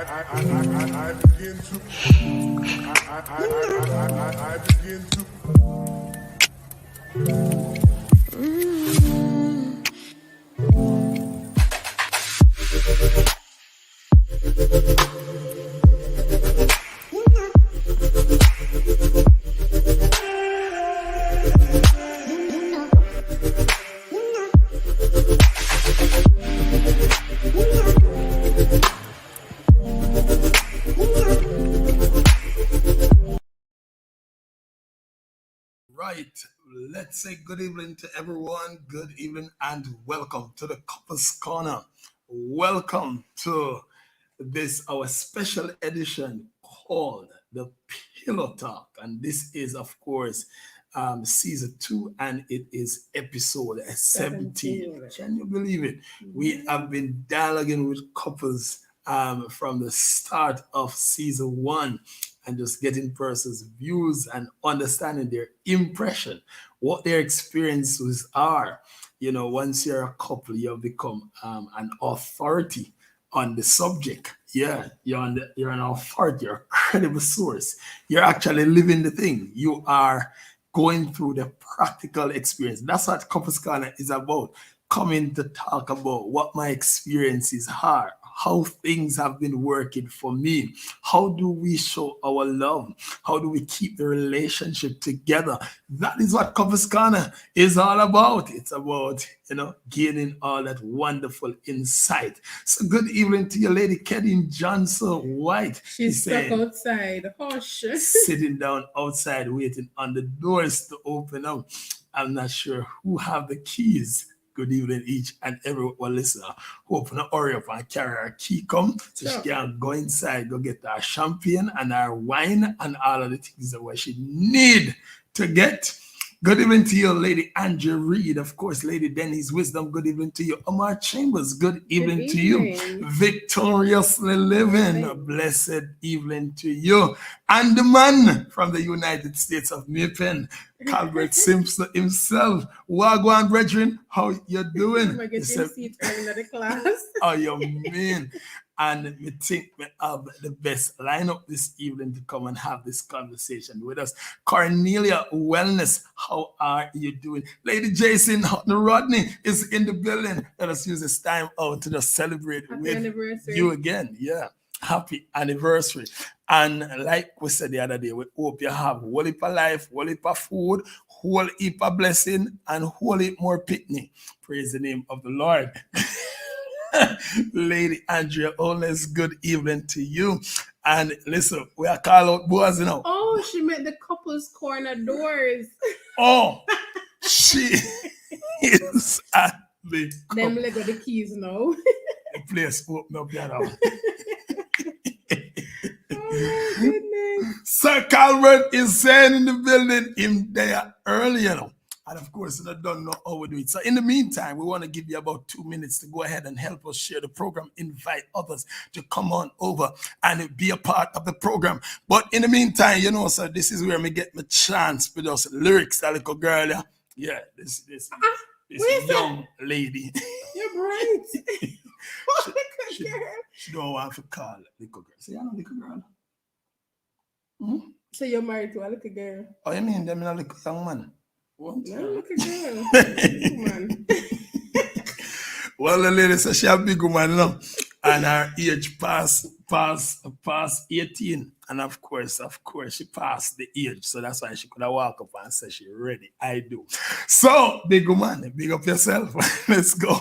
begin to. Right, let's say good evening to everyone. Good evening and welcome to the Couples Corner. Welcome to this our special edition called the Pillow Talk, and this is of course season 2, and it is episode 17. Can you believe it? We have been dialoguing with couples from the start of season 1 and just getting persons' views and understanding their impression, what their experiences are. You know, once you're a couple, you have become an authority on the subject. Yeah, you're an authority, you're a credible source. You're actually living the thing. You are going through the practical experience. That's what Couples Corner is about. Coming to talk about what my experiences are, how things have been working for me. How do we show our love? How do we keep the relationship together? That is what Couples Corner is all about. It's about, gaining all that wonderful insight. So good evening to your lady, Kedin Johnson White. She's stuck outside. Hush. Sitting down outside, waiting on the doors to open up. I'm not sure who have the keys. Good evening, each and every one listener. Hoping to hurry up and carry our key come so she can go inside, go get our champagne and our wine and all of the things that she need to get. Good evening to you, Lady Andrew Reed. Of course, Lady Denny's Wisdom. Good evening to you, Omar Chambers. Good evening to you, Victoriously Living. A blessed evening to you. And the man from the United States of Mipen, Calvert Simpson himself. Wagwan, brethren, how you doing? I get your seat early in the class. Oh, you mean? And we think we have the best lineup this evening to come and have this conversation with us. Cornelia Wellness, how are you doing? Lady Jason Rodney is in the building. Let us use this time out to just celebrate with you again. Yeah, happy anniversary. And like we said the other day, we hope you have whole heap of life, whole heap of food, whole heap of blessing, and whole heap more picnic. Praise the name of the Lord. Lady Andrea Oles, good evening to you. And listen, we are call out Boaz now. Oh, she meant the Couples Corner doors. Oh, she is at the Them let go the keys now. The place open up here now. Oh, goodness. Sir Calvert is saying in the building, him there early, And of course, I don't know how we do it. So in the meantime, we want to give you about 2 minutes to go ahead and help us share the program, invite others to come on over and be a part of the program. But in the meantime, so this is where me get my chance with us lyrics, that little girl. Yeah, this young lady. You're bright. She don't want to call little girl. See, I know little girl. So you're married to a little girl? Oh, you mean them in a little young man? No, look at girl. Well, the lady says she a big woman now, and her age past 18, and of course she passed the age, so that's why she could have walk up and say she ready. I do. So big woman, big up yourself. Let's go.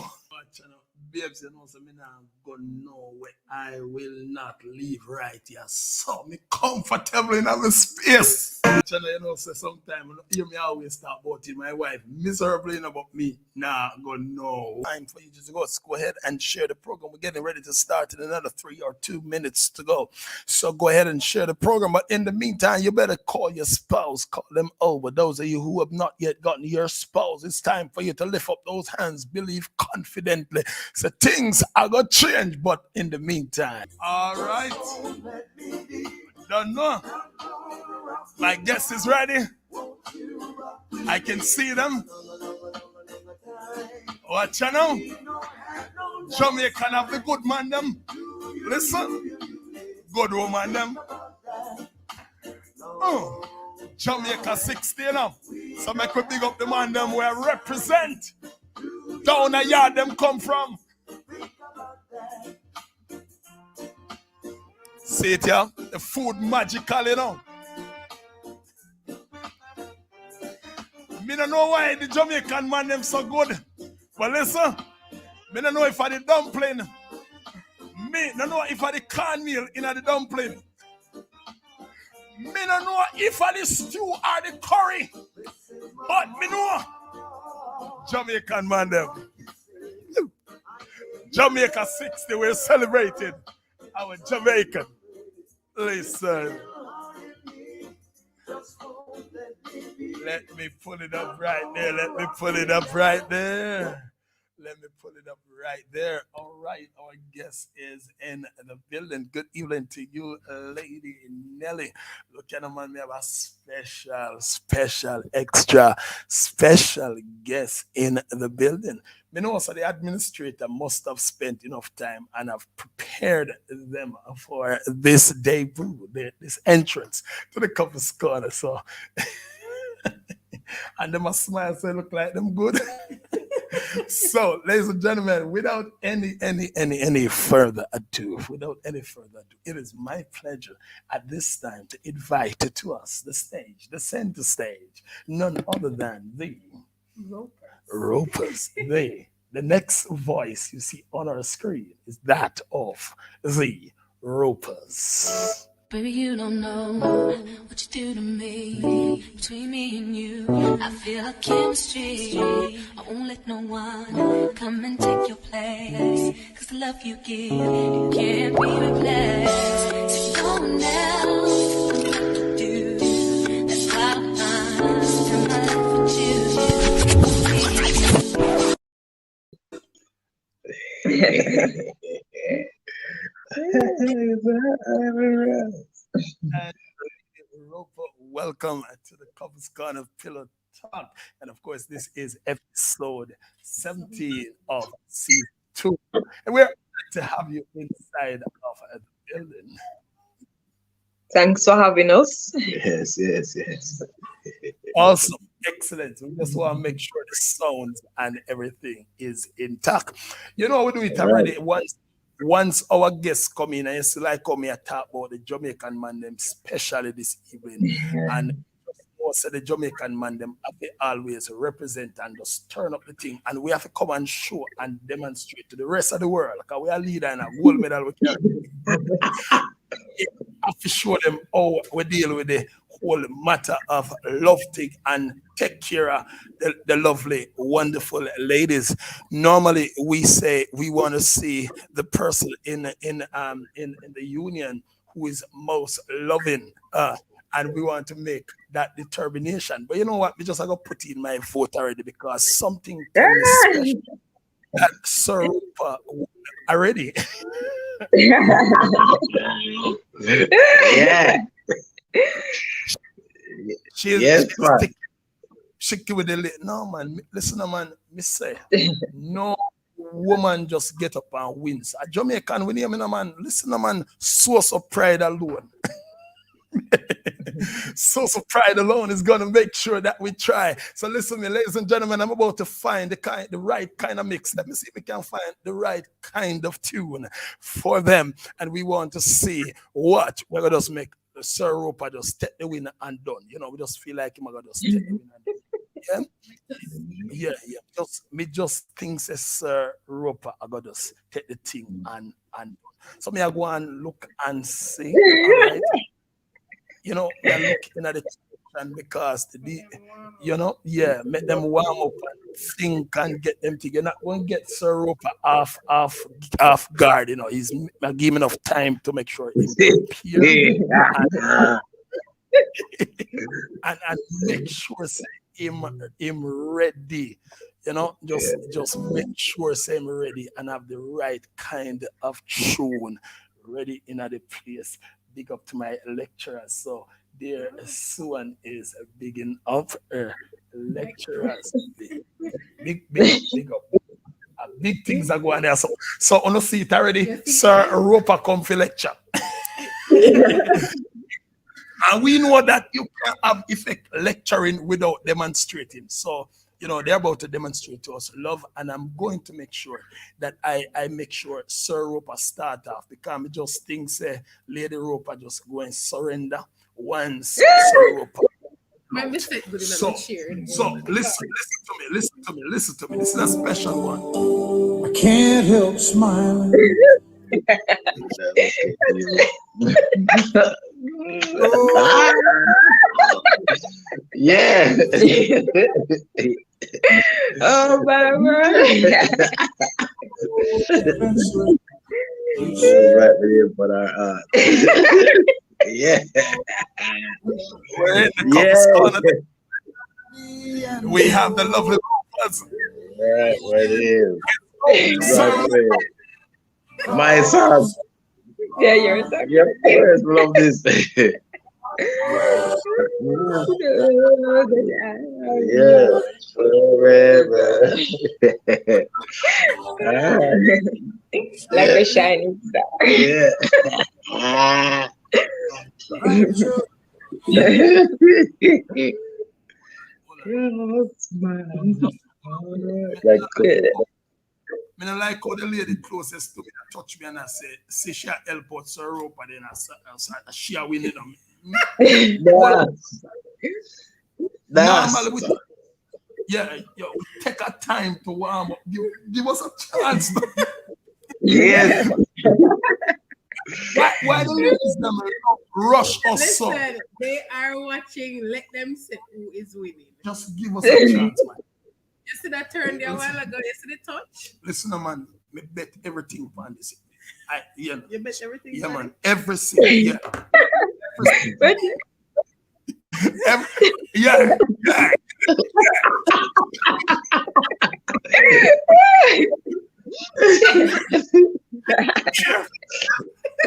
Babes, so me not go nowhere. I will not leave right here. So me comfortable in our space. So sometimes you may always talk about it, my wife miserably about me. Nah, go no. Time for you just go ahead and share the program. We're getting ready to start in another 3 or 2 minutes to go. So go ahead and share the program. But in the meantime, you better call your spouse, call them over. Those of you who have not yet gotten your spouse, it's time for you to lift up those hands, believe confidently. So things are going to change, but in the meantime. All right. Don't know. My guest is ready. I can see them. Watch you now. Jamaican have the good man them. Listen. Good woman, them. Jamaica 60, you know. So make we big up the man them where represent. Down the yard them come from. See it here? The food magical, you know. Me don't know why the Jamaican man them so good. But listen, me don't know if I the dumpling. Me don't know if I the cornmeal in the dumpling. Me don't know if I the stew or the curry. But me know Jamaican man them. Jamaica 60, we're celebrating our Jamaican. Listen. Let me pull it up right there. Let me pull it up right there. Let me pull it up right there. All right, our guest is in the building. Good evening to you, Lady Nelly. Look at man, we have a extra special guest in the building. You know, so the administrator must have spent enough time and have prepared them for this debut, this entrance to the Couples Corner. So, and they must smile so they look like them good. So, ladies and gentlemen, without any further ado, it is my pleasure at this time to invite to us the center stage, none other than the Ropers. The next voice you see on our screen is that of the Ropers. Baby, you don't know what you do to me. Between me and you, I feel a chemistry. I won't let no one come and take your place. Cause the love you give, it can't be replaced. So go now, what to do. That's why I'm still my life with And Roper, welcome to the Couples Corner Pillo Talk. And of course, this is episode 17 of season 2. And we're glad to have you inside of the building. Thanks for having us. Yes. Awesome. Excellent. We just want to make sure the sounds and everything is intact. You know, we do it already. Once our guests come in, and you see like come here talk about the Jamaican man them especially this evening. And most of the Jamaican man them have to always represent and just turn up the thing. And we have to come and show and demonstrate to the rest of the world. Because we are leader and a gold medal we carry. We have to show them how we deal with the whole matter of love thing and take care of the lovely, wonderful ladies. Normally, we say we want to see the person in the union who is most loving, and we want to make that determination. But you know what? We just have to put in my vote already because something special that Sir Rupa already. Yeah. Yes, man. She with the no man. Listen, man. Me say no woman just get up and wins. A Jamaican win here, man. Listen, man. Source of pride alone. Source of pride alone is gonna make sure that we try. So listen, me, ladies and gentlemen, I'm about to find the right kind of mix. Let me see if we can find the right kind of tune for them, and we want to see what we're gonna just make. Sir Roper just take the winner and done. You know, we just feel like him gonna just take the winner and done. Yeah. Just think says Sir Roper I gotta just take the thing and done. So me I go and look and see. All right. You know, we are looking at the and because make them warm up and think and get them together. You're not going to get Sir Roper off guard. You know, he's give him enough time to make sure he's prepared and make sure him ready. You know, just make sure him ready and have the right kind of tune ready in the place. Big up to my lecturers. So dear Suan is bigging up her lecturers. Big up. Big things are going there. So on the seat already, Sir Roper come for lecture. And we know that you can't have effect lecturing without demonstrating. So, they're about to demonstrate to us love, and I'm going to make sure that I make sure Sir Roper start off, because I just think Lady Roper just go and surrender once Sir Roper. My mistake, good enough. So listen to me. This is a special one. I can't help smiling. Yeah. Oh, but Right there, but yeah. We're in the Couples Corner. We have the lovely person. Right, where it is. Right there. My son. yeah, you're so Yep, yes, love this. Yeah, forever. like a shining star. Yeah. Like I like how the lady closest to me that touch me and I say, see she help out Sir Roper, then I she a winning on me. Normally we take our time to warm up. Give us a chance. yes. Why the ladies them rush us so? Listen, they are watching. Let them say who is winning. Just give us a chance, man. You see that turn there a while ago? You see the touch? Listen, man, me bet everything on this. You bet everything? Yeah, man, everything. Yeah. Yeah.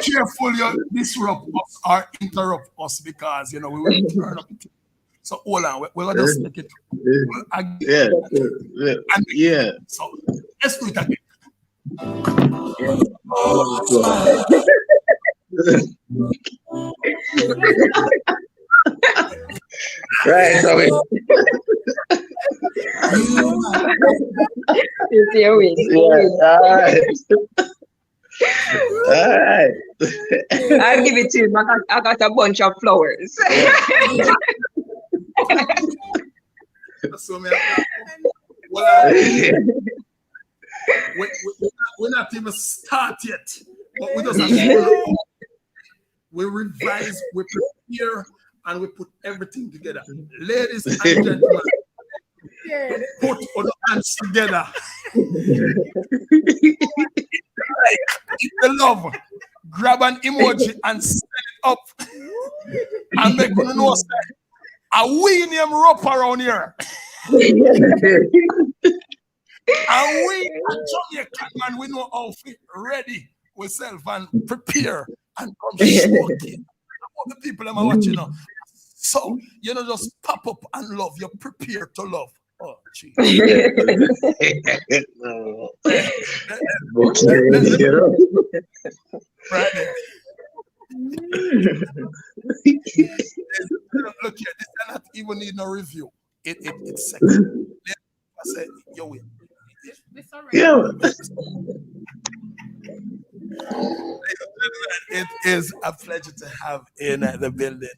Careful, you disrupt us or interrupt us, because we will turn up. So hold on, we're gonna just take it again. Yeah. So let's do it again. Right, so It's your win. all right. I'll give it to you. I got a bunch of flowers. So, we're not even start yet, but we just have to we revise, we prepare, and we put everything together. Ladies and gentlemen, put all the hands together. If the love, grab an emoji and send it up, and make you know a we name rope around here. And we at Jamaican man, we know how to ready ourselves and prepare and come smoking. All the people that are watching now. So, just pop up and love. You're prepared to love. Oh, geez. Right there. Look here, this does not even need no review. It's second. I said, yo, win. Yeah. It is a pleasure to have in the building,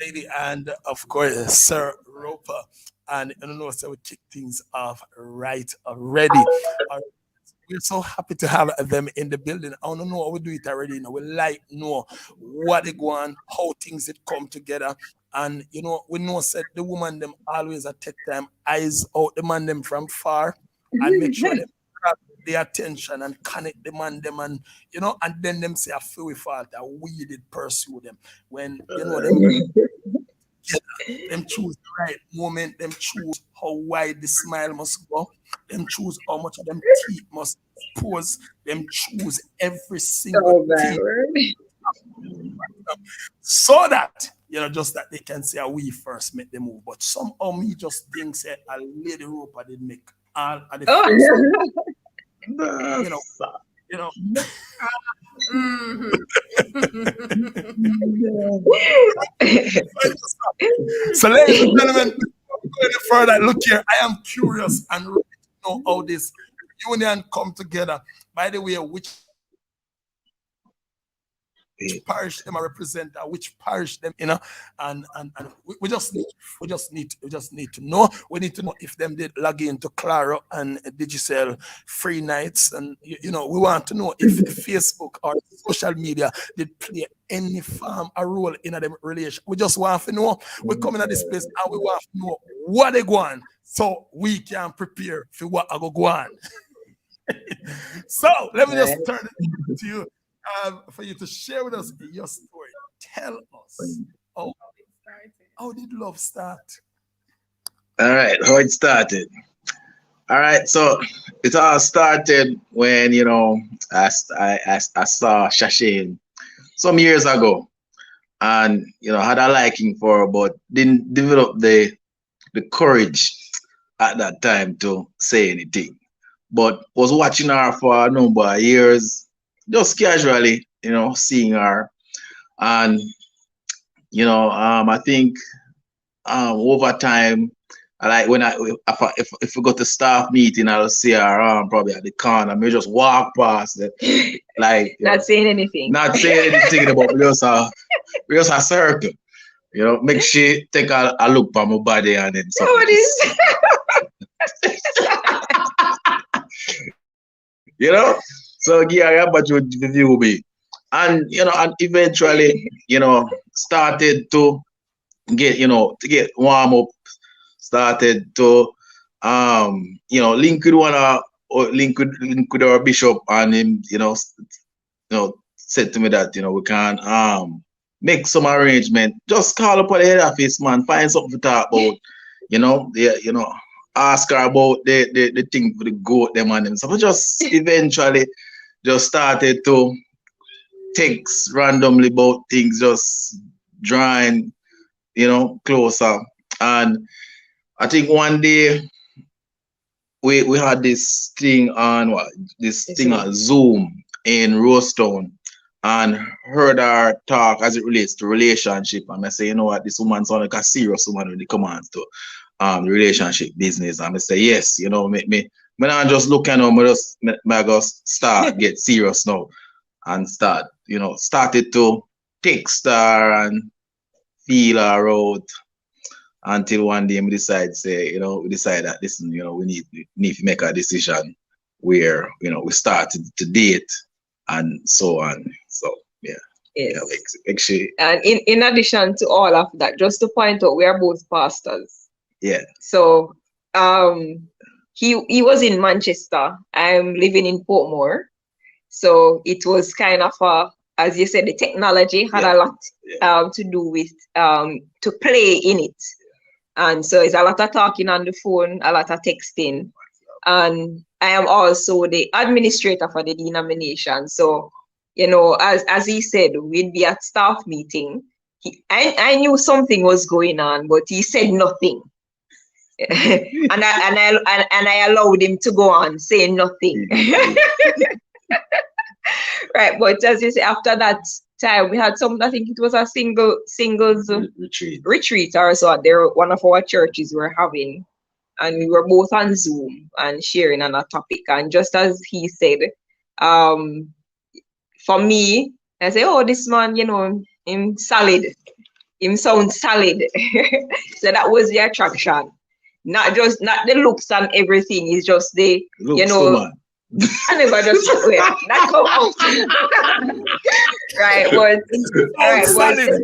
lady, and of course, Sir Roper. And so we kick things off right already. We're so happy to have them in the building. I don't know how we do it already. We like know what they go on, how things it come together. And we know said the woman them always take time, eyes out the man them from far, and make sure they grab the attention and connect the man them, and and then them say I feel we fault that we did pursue them. When them choose the right moment, them choose how wide the smile must go, them choose how much of them teeth must pose, them choose every single thing. So that just that they can say we first make the move. But somehow me just think say a Lady Roper did make all of the first. So, ladies and gentlemen, before we go any further, look here, I am curious and ready to know how this union come together. By the way, which parish them represent, which parish them, and we just need to know. We need to know if them did log into Claro and Digicel free nights, and we want to know if Facebook or social media did play any form a role in them relation. We just want to know. We come into this place and we want to know what they go on, so we can prepare for what I go on. So let me just turn it to you. For you to share with us your story. Tell us how did love start? All right, how it started. All right, so it all started when I saw Shashane some years ago, and had a liking for her, but didn't develop the courage at that time to say anything. But was watching her for a number of years, just casually, seeing her, and I think over time, I like when if we go to staff meeting, I'll see her probably at the corner. I just walk past it, like not saying anything, about just a circle, make she take a look at my body and then something. So yeah, but you view me, and and eventually, started to get warm up, started to link with our bishop, and him said to me that we can make some arrangement. Just call up at the head office, man, find something to talk about. Ask her about the thing for the goat them and them. So we just eventually just started to text randomly about things, just drawing, closer. And I think one day we had this thing on Zoom in Robdon, and heard her talk as it relates to relationship. And I say, what, this woman sounds like a serious woman when it comes to the relationship business. And I say, yes, me not just looking at me just start get serious now, and started to text her and feel her out, until one day we decide that listen, we need to make a decision where we started to date and so on. So yeah. Yes. Actually, and in addition to all of that, just to point out, we are both pastors. Yeah. So he was in Manchester. I'm living in Portmore. So it was kind of as you said, the technology had a lot to do with to play in it. And so it's a lot of talking on the phone, a lot of texting. And I am also the administrator for the denomination. So, as he said, we'd be at staff meeting. I knew something was going on, but he said nothing. and I allowed him to go on saying nothing. Right, but as you say, after that time we had I think it was a singles retreat or so. There, one of our churches were having, and we were both on Zoom and sharing on a topic. And just as he said, for me, I say, oh, this man, him solid, him sounds solid. So that was the attraction. Not the looks and everything, it's just the looks, I never just that come out. Right, but it was solid.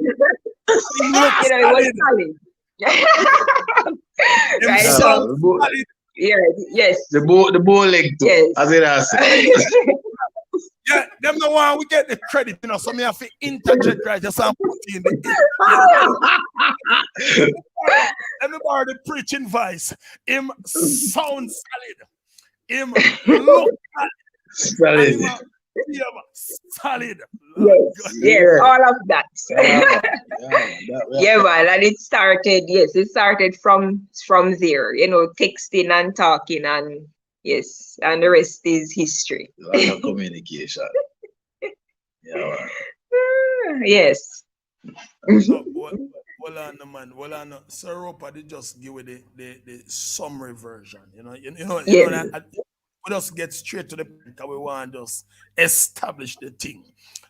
Right, so yes. The ball leg too, yes. As it has. Yeah, them the one we get the credit, so me have to interject right just and put in the let me borrow the preaching voice. Him sound solid. Him look solid. Solid. Yes, all of that. Yeah, man, and it started from there, texting and talking, and yes, and the rest is history. A lot of communication. Yes. So, well on, man. Well on, Sir Roper, they just give it the summary version. Yes. That we just get straight to the point that we want to just establish the thing.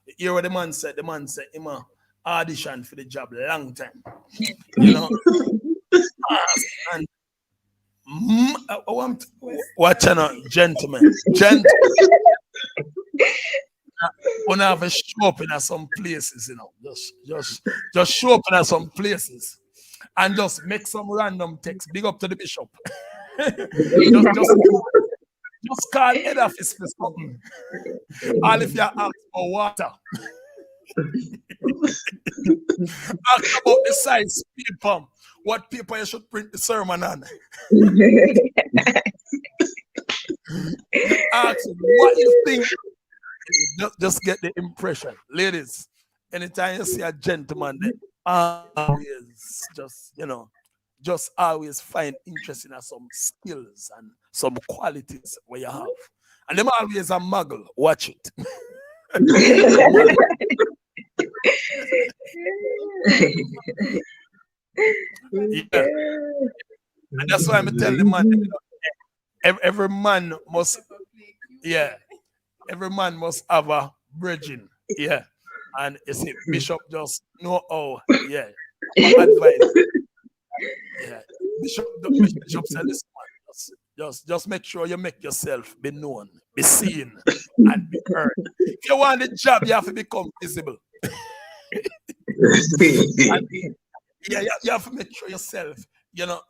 You hear what the man said? The man said, him a audition for the job long time. You know, and I want watching a gentleman. When I have a show up in some places, just show up in some places and just make some random text. Big up to the bishop. just call head office for something. All if you ask for water. Ask about the size speed pump. What paper you should print the sermon on. Ask what you think. Just get the impression. Ladies, anytime you see a gentleman, they always just always find interest in some skills and some qualities where you have. And them always a muggle. Watch it. Yeah. And that's why I'm telling the man, every man must, every man must have a virgin. Yeah. And you see, Bishop just know how, advice. Yeah. Bishop said, listen, man, just make sure you make yourself be known, be seen, and be heard. If you want the job, you have to become visible. You have to make sure yourself,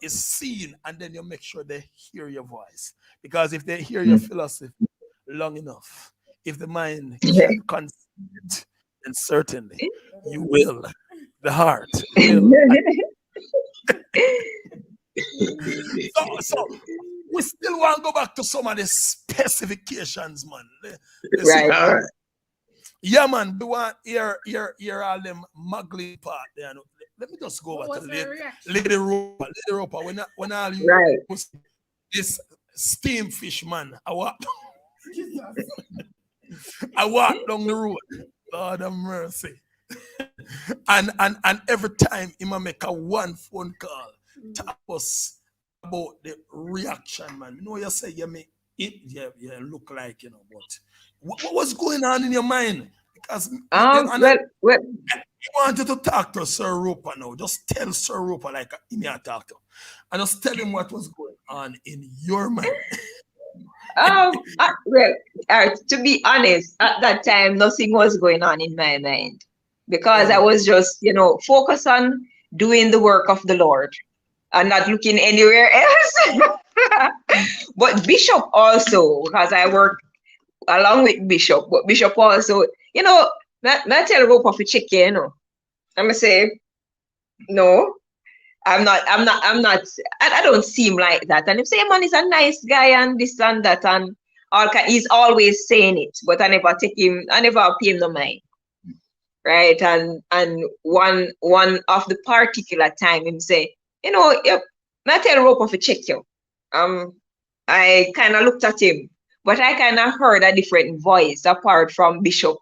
is seen, and then you make sure they hear your voice. Because if they hear your philosophy long enough, if the mind can conceive it, then certainly you will. The heart will. So we still want to go back to some of the specifications, man. Right. Yeah, man. We want hear all them muggly part there. Let me just go back to Lady Roper. Lady Roper, when all you this steam fish, man, I walk down the road. Lord have mercy. and every time he might make a one phone call, tell us about the reaction, man. You say you may look like, but what was going on in your mind? Because I wanted to talk to Sir Roper now. Just tell Sir Roper like in your talk to him. And just tell him what was going on in your mind. To be honest, at that time, nothing was going on in my mind because I was just, focused on doing the work of the Lord and not looking anywhere else. But Bishop also, because I work along with Bishop, but Bishop also, not tell Roper for check, I'm gonna say, no, I don't seem like that. And if say man is a nice guy and this and that and he's always saying it, but I never pay him no mind. Right. And one of the particular time him say, not tell Roper for check you. I kind of looked at him, but I kind of heard a different voice apart from Bishop.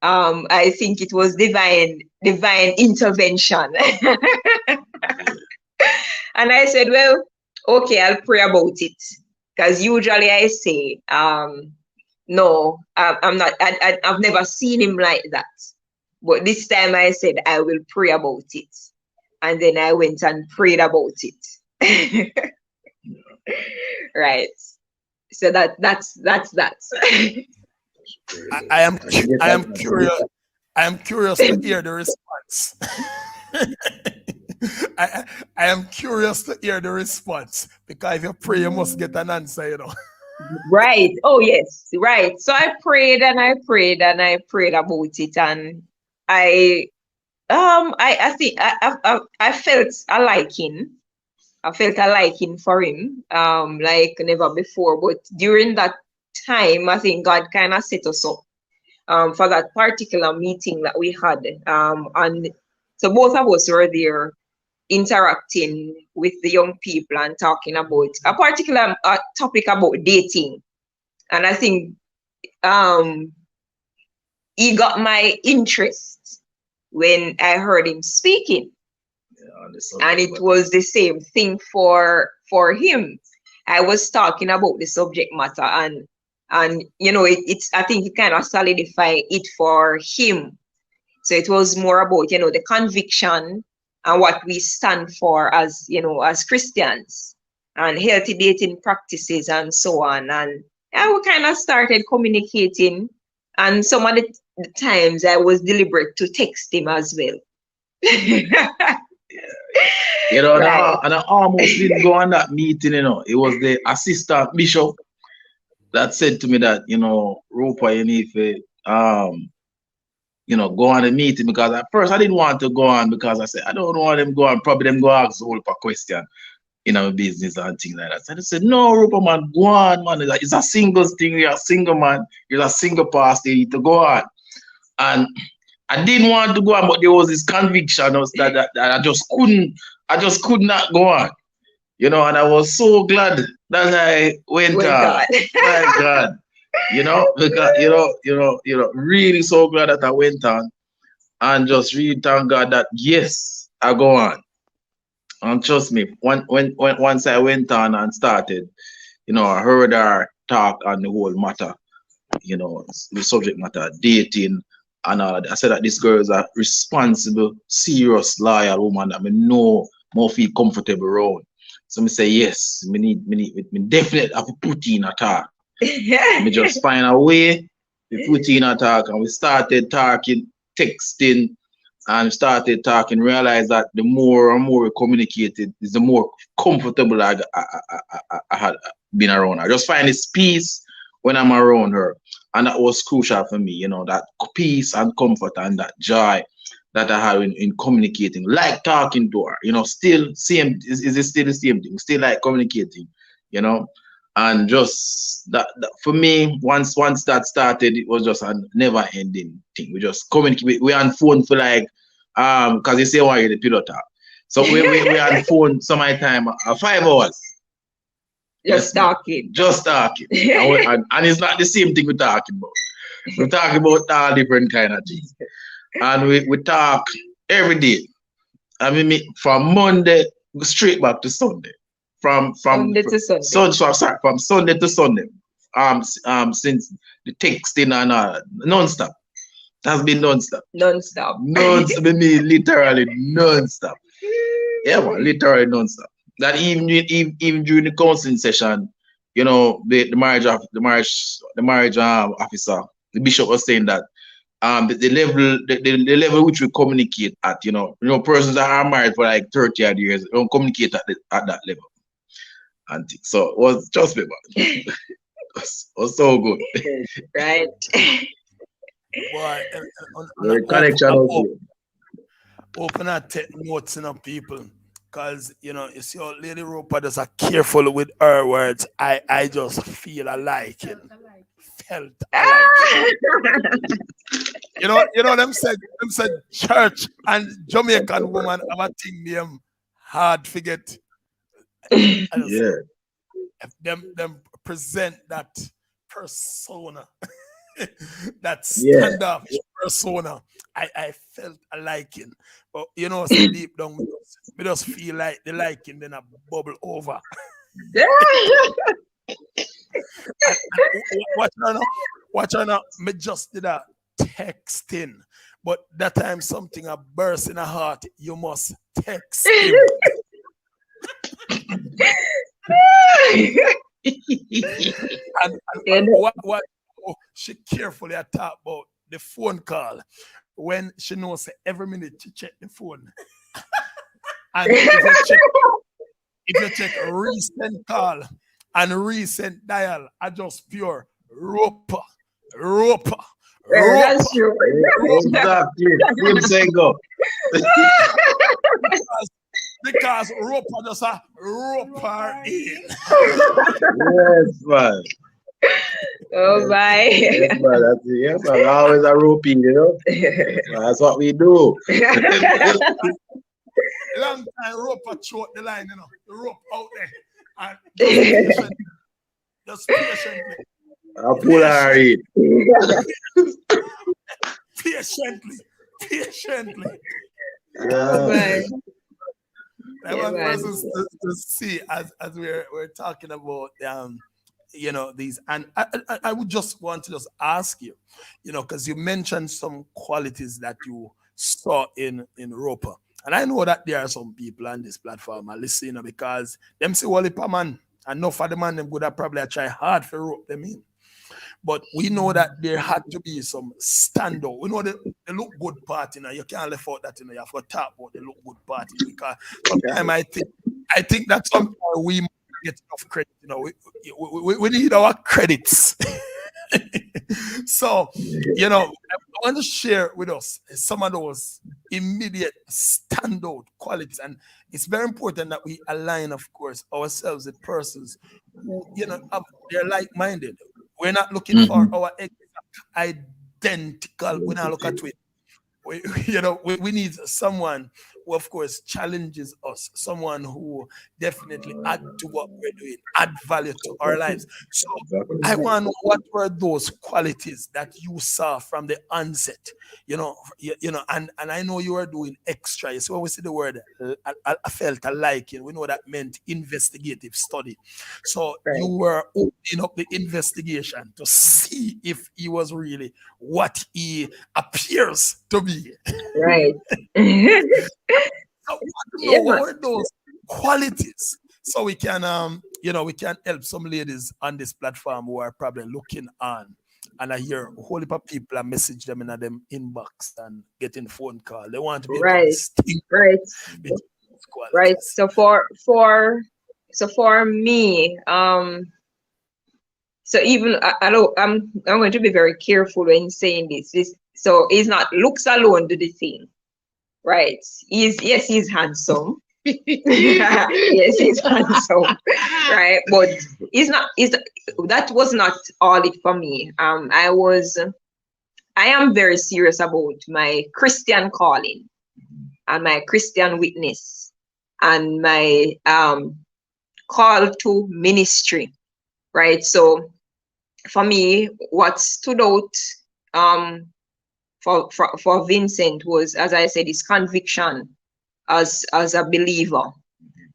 I think it was divine intervention. And I said, well, okay, I'll pray about it. Because usually I say, no, I'm not, I've never seen him like that. But this time I said, I will pray about it. And then I went and prayed about it. Right. So that's that. I am curious. I am curious to hear the response. I am curious to hear the response because if you pray, you must get an answer, Right. Oh yes. Right. So I prayed and I prayed and I prayed about it, and I think I felt a liking. I felt a liking for him, like never before. But during that time, I think God kind of set us up for that particular meeting that we had. And so both of us were there interacting with the young people and talking about a particular topic about dating. And I think he got my interest when I heard him speaking. And it was the same thing for him. I was talking about the subject matter, and you know, it's I think it kind of solidified it for him. So it was more about, you know, the conviction and what we stand for as, you know, as Christians, and healthy dating practices and so on. And we kind of started communicating, and some of the times I was deliberate to text him as well. You know, Right. and I almost didn't go on that meeting, you know. It was the assistant bishop that said to me that, you know, Ropa, you need to, you know, go on a meeting, because at first I didn't want to go on, because I said, I don't want them go on, probably them go ask all a question in our business and things like that. So I said, no, Ropa, man, go on, man. It's a singles thing. You're a single man. You're a single pastor. You need to go on. And I didn't want to go on, but there was this conviction that I just could not go on, you know, and I was so glad that I went on. God. My God, you know, because, really so glad that I went on, and just really thank God that, yes, I go on. And trust me, once I went on and started, you know, I heard her talk on the whole matter, you know, the subject matter, dating, and all that. I said that this girl is a responsible, serious, loyal woman that I know more feel comfortable around. So I say, yes, me definitely have to put in a talk. Me just find a way to put in a talk, and we started talking, texting, and started talking, realized that the more and more we communicated, is the more comfortable I had been around her. I just find this peace when I'm around her. And that was crucial for me, you know, that peace and comfort and that joy that I had in communicating, like talking to her, you know, still same, is it still the same thing? Still like communicating, you know, and just that for me, once that started, it was just a never ending thing. We just communicate, we on phone for like, because you say why you're the pillow talk. So we on phone some of the time, 5 hours. Just talking. Just talking. And it's not the same thing we're talking about. We're talking about all different kind of things. And we talk every day. I mean, from Monday straight back to Sunday. From Sunday to Sunday. From Sunday to Sunday. Since the texting and non-stop. That's been non-stop. Non-stop. Non-stop. I mean, literally non-stop. Yeah, well, literally non-stop. That even during the counseling session, you know, the marriage officer, the bishop was saying that the level which we communicate at, you know, persons that are married for like 30 odd years don't communicate at that level. And so it was just me, it was so good. Right. Boy, The connection also. Open and take notes, you know, people. Because, you know, you see how Lady Ropa does are careful with her words. I just feel I like it. Felt I like it. You know, them said church and Jamaican woman have a thing name hard forget. Yeah. Them present that persona. That stand-up persona. I felt a liking. But you know, so deep down, we just feel like the liking then a bubble over. Watch her now. Me just did a texting. But that time something a burst in her heart, you must text him. and what she carefully talk about the phone call when she knows every minute she check the phone. And if you check recent call and recent dial, I just pure roper. That's true. Exactly. Same saying go. Because roper just a roper in. Yes, man. Oh my. Yes, man. That's it. Yes, man. Always a ropey, you know. That's what we do. Long time roper throat the line, you know. The rope out there. And just patiently. I'll pull her in. patiently. Right. I Yeah, want man. persons to see as we're talking about these, and I would just want to just ask you, because you mentioned some qualities that you saw in Roper, and I know that there are some people on this platform are listening, because them say well, man, and no for the man them would have probably try hard for rope them in. But we know that there had to be some standout. We know the look good part, you can't left out that, you have to talk about the look good part, because sometimes I think that sometimes we get enough credit, we need our credits. So, I want to share with us some of those immediate standout qualities. And it's very important that we align, of course, ourselves with persons who, they're like-minded. We're not looking for our exact identical. We're not looking at it. We need someone who, of course, challenges us, someone who definitely add to what we're doing, add value to our lives. So I want to know, what were those qualities that you saw from the onset? And I know you were doing extra. So when we see the word I felt a liking, we know that meant investigative study. So you were opening up the investigation to see if he was really what he appears to be. Right. So Yeah, what man. were those qualities? So we can we can help some ladies on this platform who are probably looking on, and I hear a whole heap of people are message them in them inbox and getting phone call. They want to be able to Right. distinguish Right. between those Right. qualities. So for me, so even I don't, I'm going to be very careful when saying this. So it's not looks alone do the thing, right? He's handsome. Yes, he's handsome, right? But that was not all it for me. I am very serious about my Christian calling and my Christian witness and my call to ministry, right? So for me, what stood out for Vincent was, as I said, his conviction as a believer,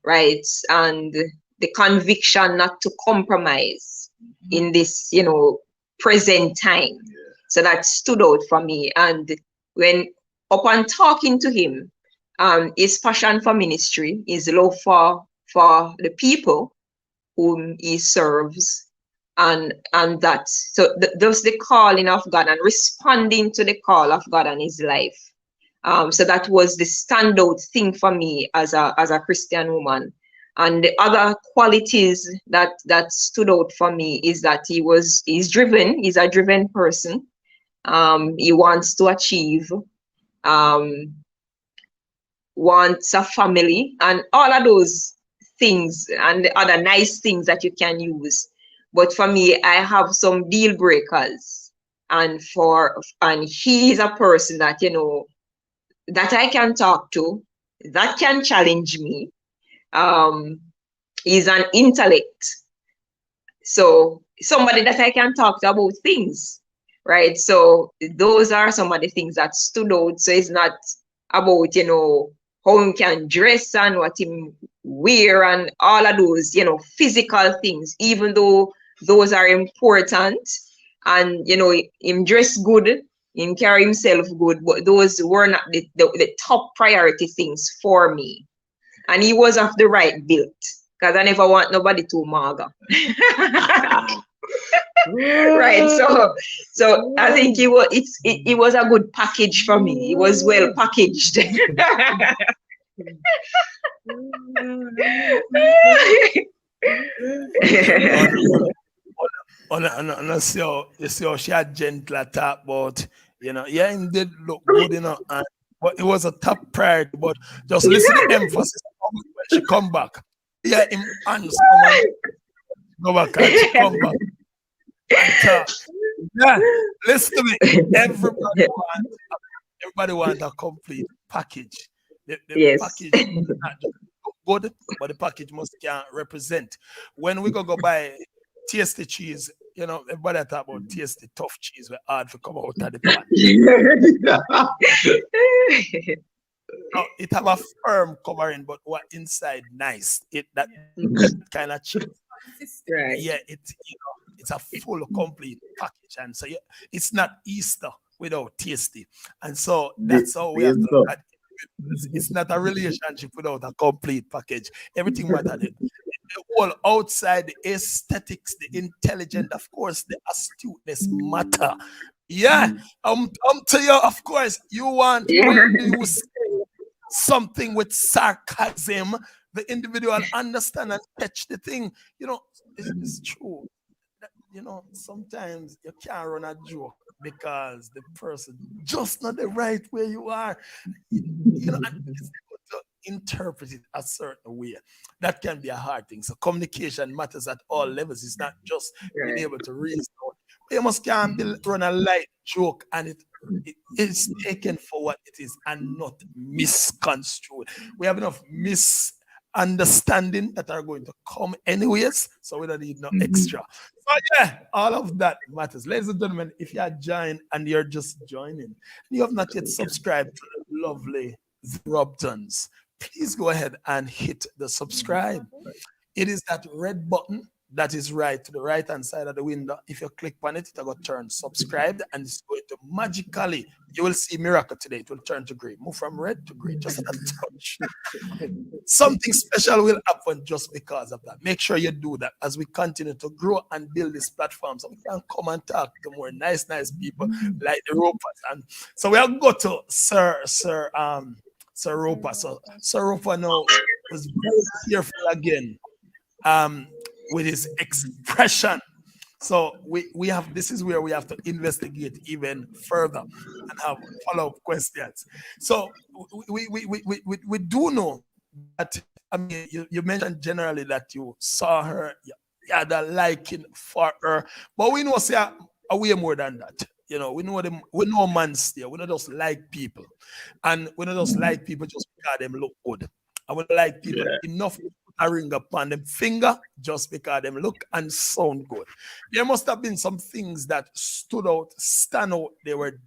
right? And the conviction not to compromise in this, present time. So that stood out for me. And when upon talking to him, his passion for ministry, his love for the people whom he serves, and that thus the calling of God and responding to the call of God on his life. So that was the standout thing for me as a Christian woman. And the other qualities that stood out for me is that he's driven. He's a driven person. He wants to achieve, wants a family, and all of those things and the other nice things that you can use. But for me, I have some deal breakers, and he is a person that that I can talk to, that can challenge me. He's an intellect, so somebody that I can talk to about things, right? So those are some of the things that stood out. So it's not about how he can dress and what he wear and all of those physical things, even though those are important, and him dress good, him carry himself good, but those were not the top priority things for me. And he was of the right build, because I never want nobody too maga. Right. So I think it was a good package for me. It was well packaged. You see how she had gentle talk about, yeah, he did look good, but it was a top priority. But just listen to the emphasis when she come back. Yeah, him hands go back and she come back and talk. Yeah, listen to me. Everybody want a complete package. The Yes. package is not just good, but the package must can represent. When we go buy tasty cheese You know, everybody talk about tasty, tough cheese were hard to come out of the pan. No, it have a firm covering, but what inside nice. It that kind of cheese. Right. Yeah, it's a full complete package, and so it's not Easter without tasty, and so that's how we have to look at it. It's not a relationship without a complete package. Everything matters. The whole outside, the aesthetics, the intelligent, of course, the astuteness matter. Yeah, to you, of course, you want when you say something with sarcasm, the individual understand and catch the thing. You know, it's true. You know, sometimes you can't run a joke because the person just not the right way you are. You know, and it's able to interpret it a certain way. That can be a hard thing. So communication matters at all levels. It's not just being able to reason out. You must can run a light joke and it is taken for what it is and not misconstrued. We have enough misunderstanding that are going to come anyways, so we don't need no extra. So yeah, all of that matters. Ladies and gentlemen, if you are joined and you're just joining, and you have not yet subscribed to the lovely Robdons, please go ahead and hit the subscribe. It is that red button that is right to the right hand side of the window. If you click on it, it will turn subscribed and it's going to magically, you will see miracle today. It will turn to gray. Move from red to gray, just a touch. Something special will happen just because of that. Make sure you do that as we continue to grow and build this platform so we can come and talk to more nice people like the Ropers. And so we have got to Sir Roper. So Sir Roper now was very careful again. With his expression. So we have, this is where we have to investigate even further and have follow-up questions. So we do know that, I mean, you mentioned generally that you saw her, you had a liking for her, but we know say a way more than that. You know, we know them, we know man still, we don't just like people. And we don't just like people just because them look good. I would like people enough a ring upon them finger just because them look and sound good. There must have been some things that stood out, stand out. There were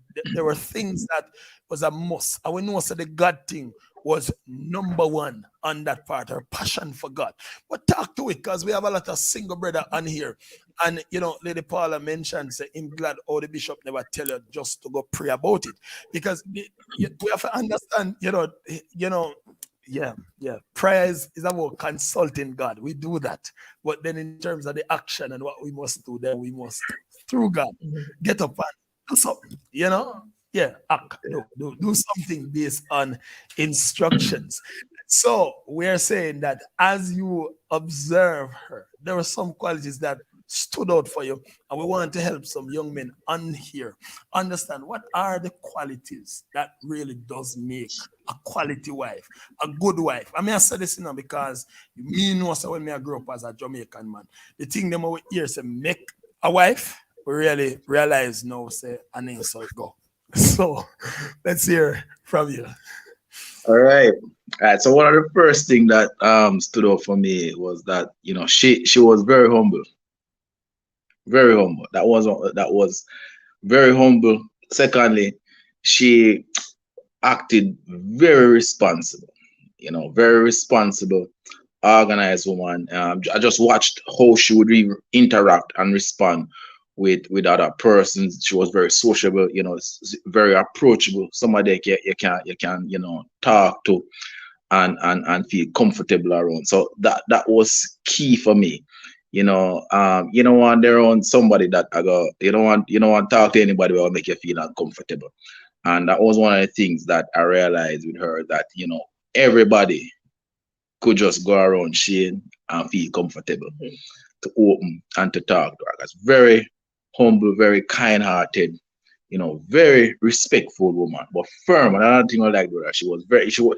things that was a must. And we know so the God thing was number one on that part, her passion for God. But talk to it, because we have a lot of single brother on here. And you know, Lady Paula mentioned, say, I'm glad all the bishop never tell you just to go pray about it. Because we have to understand, yeah. Prayer is about consulting God. We do that. But then in terms of the action and what we must do, then we must, through God, get up and do something, you know? Yeah, act, do something based on instructions. So we're saying that as you observe her, there were some qualities that stood out for you, and we want to help some young men on here understand what are the qualities that really does make a quality wife, a good wife. I mean, I say this, because me know so when I grew up as a Jamaican man, the thing them over here say make a wife, we really realize now say a name so it go. So let's hear from you. All right. So one of the first thing that stood out for me was that, you know, she was very humble. Very humble. That was very humble. Secondly, she acted very responsible. You know, very responsible, organized woman. I just watched how she would interact and respond with other persons. She was very sociable. You know, very approachable. Somebody you can talk to and feel comfortable around. So that was key for me. You know, you don't want there on somebody that you don't want to talk to anybody who will make you feel uncomfortable. And that was one of the things that I realized with her, that, you know, everybody could just go around Shane and feel comfortable to open and to talk to her. That's very humble, very kind-hearted, you know, very respectful woman, but firm. And another thing I liked with her,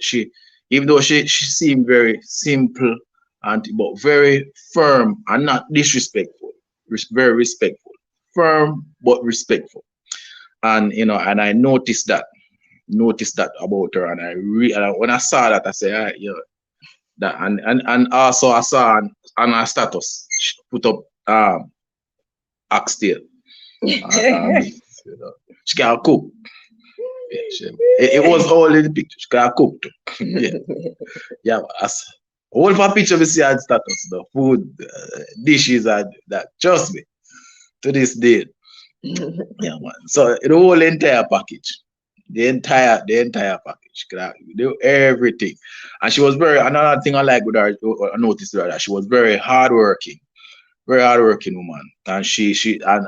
she even though she seemed very simple, but very firm and not disrespectful. Very respectful, firm but respectful. And you know, and I noticed that about her, and when I saw that, I said, that, and also I saw on her status, she put up oxtail. You know, she can cook. Yeah, it was all in the picture. She can cook too. Yeah, yeah. As all of a picture we see at status, the food, dishes, and that. Trust me, to this day. Yeah, man. So the whole entire package, the entire package, do everything. And she was very. Another thing I like with her, I noticed with her, that she was very hardworking woman. And she and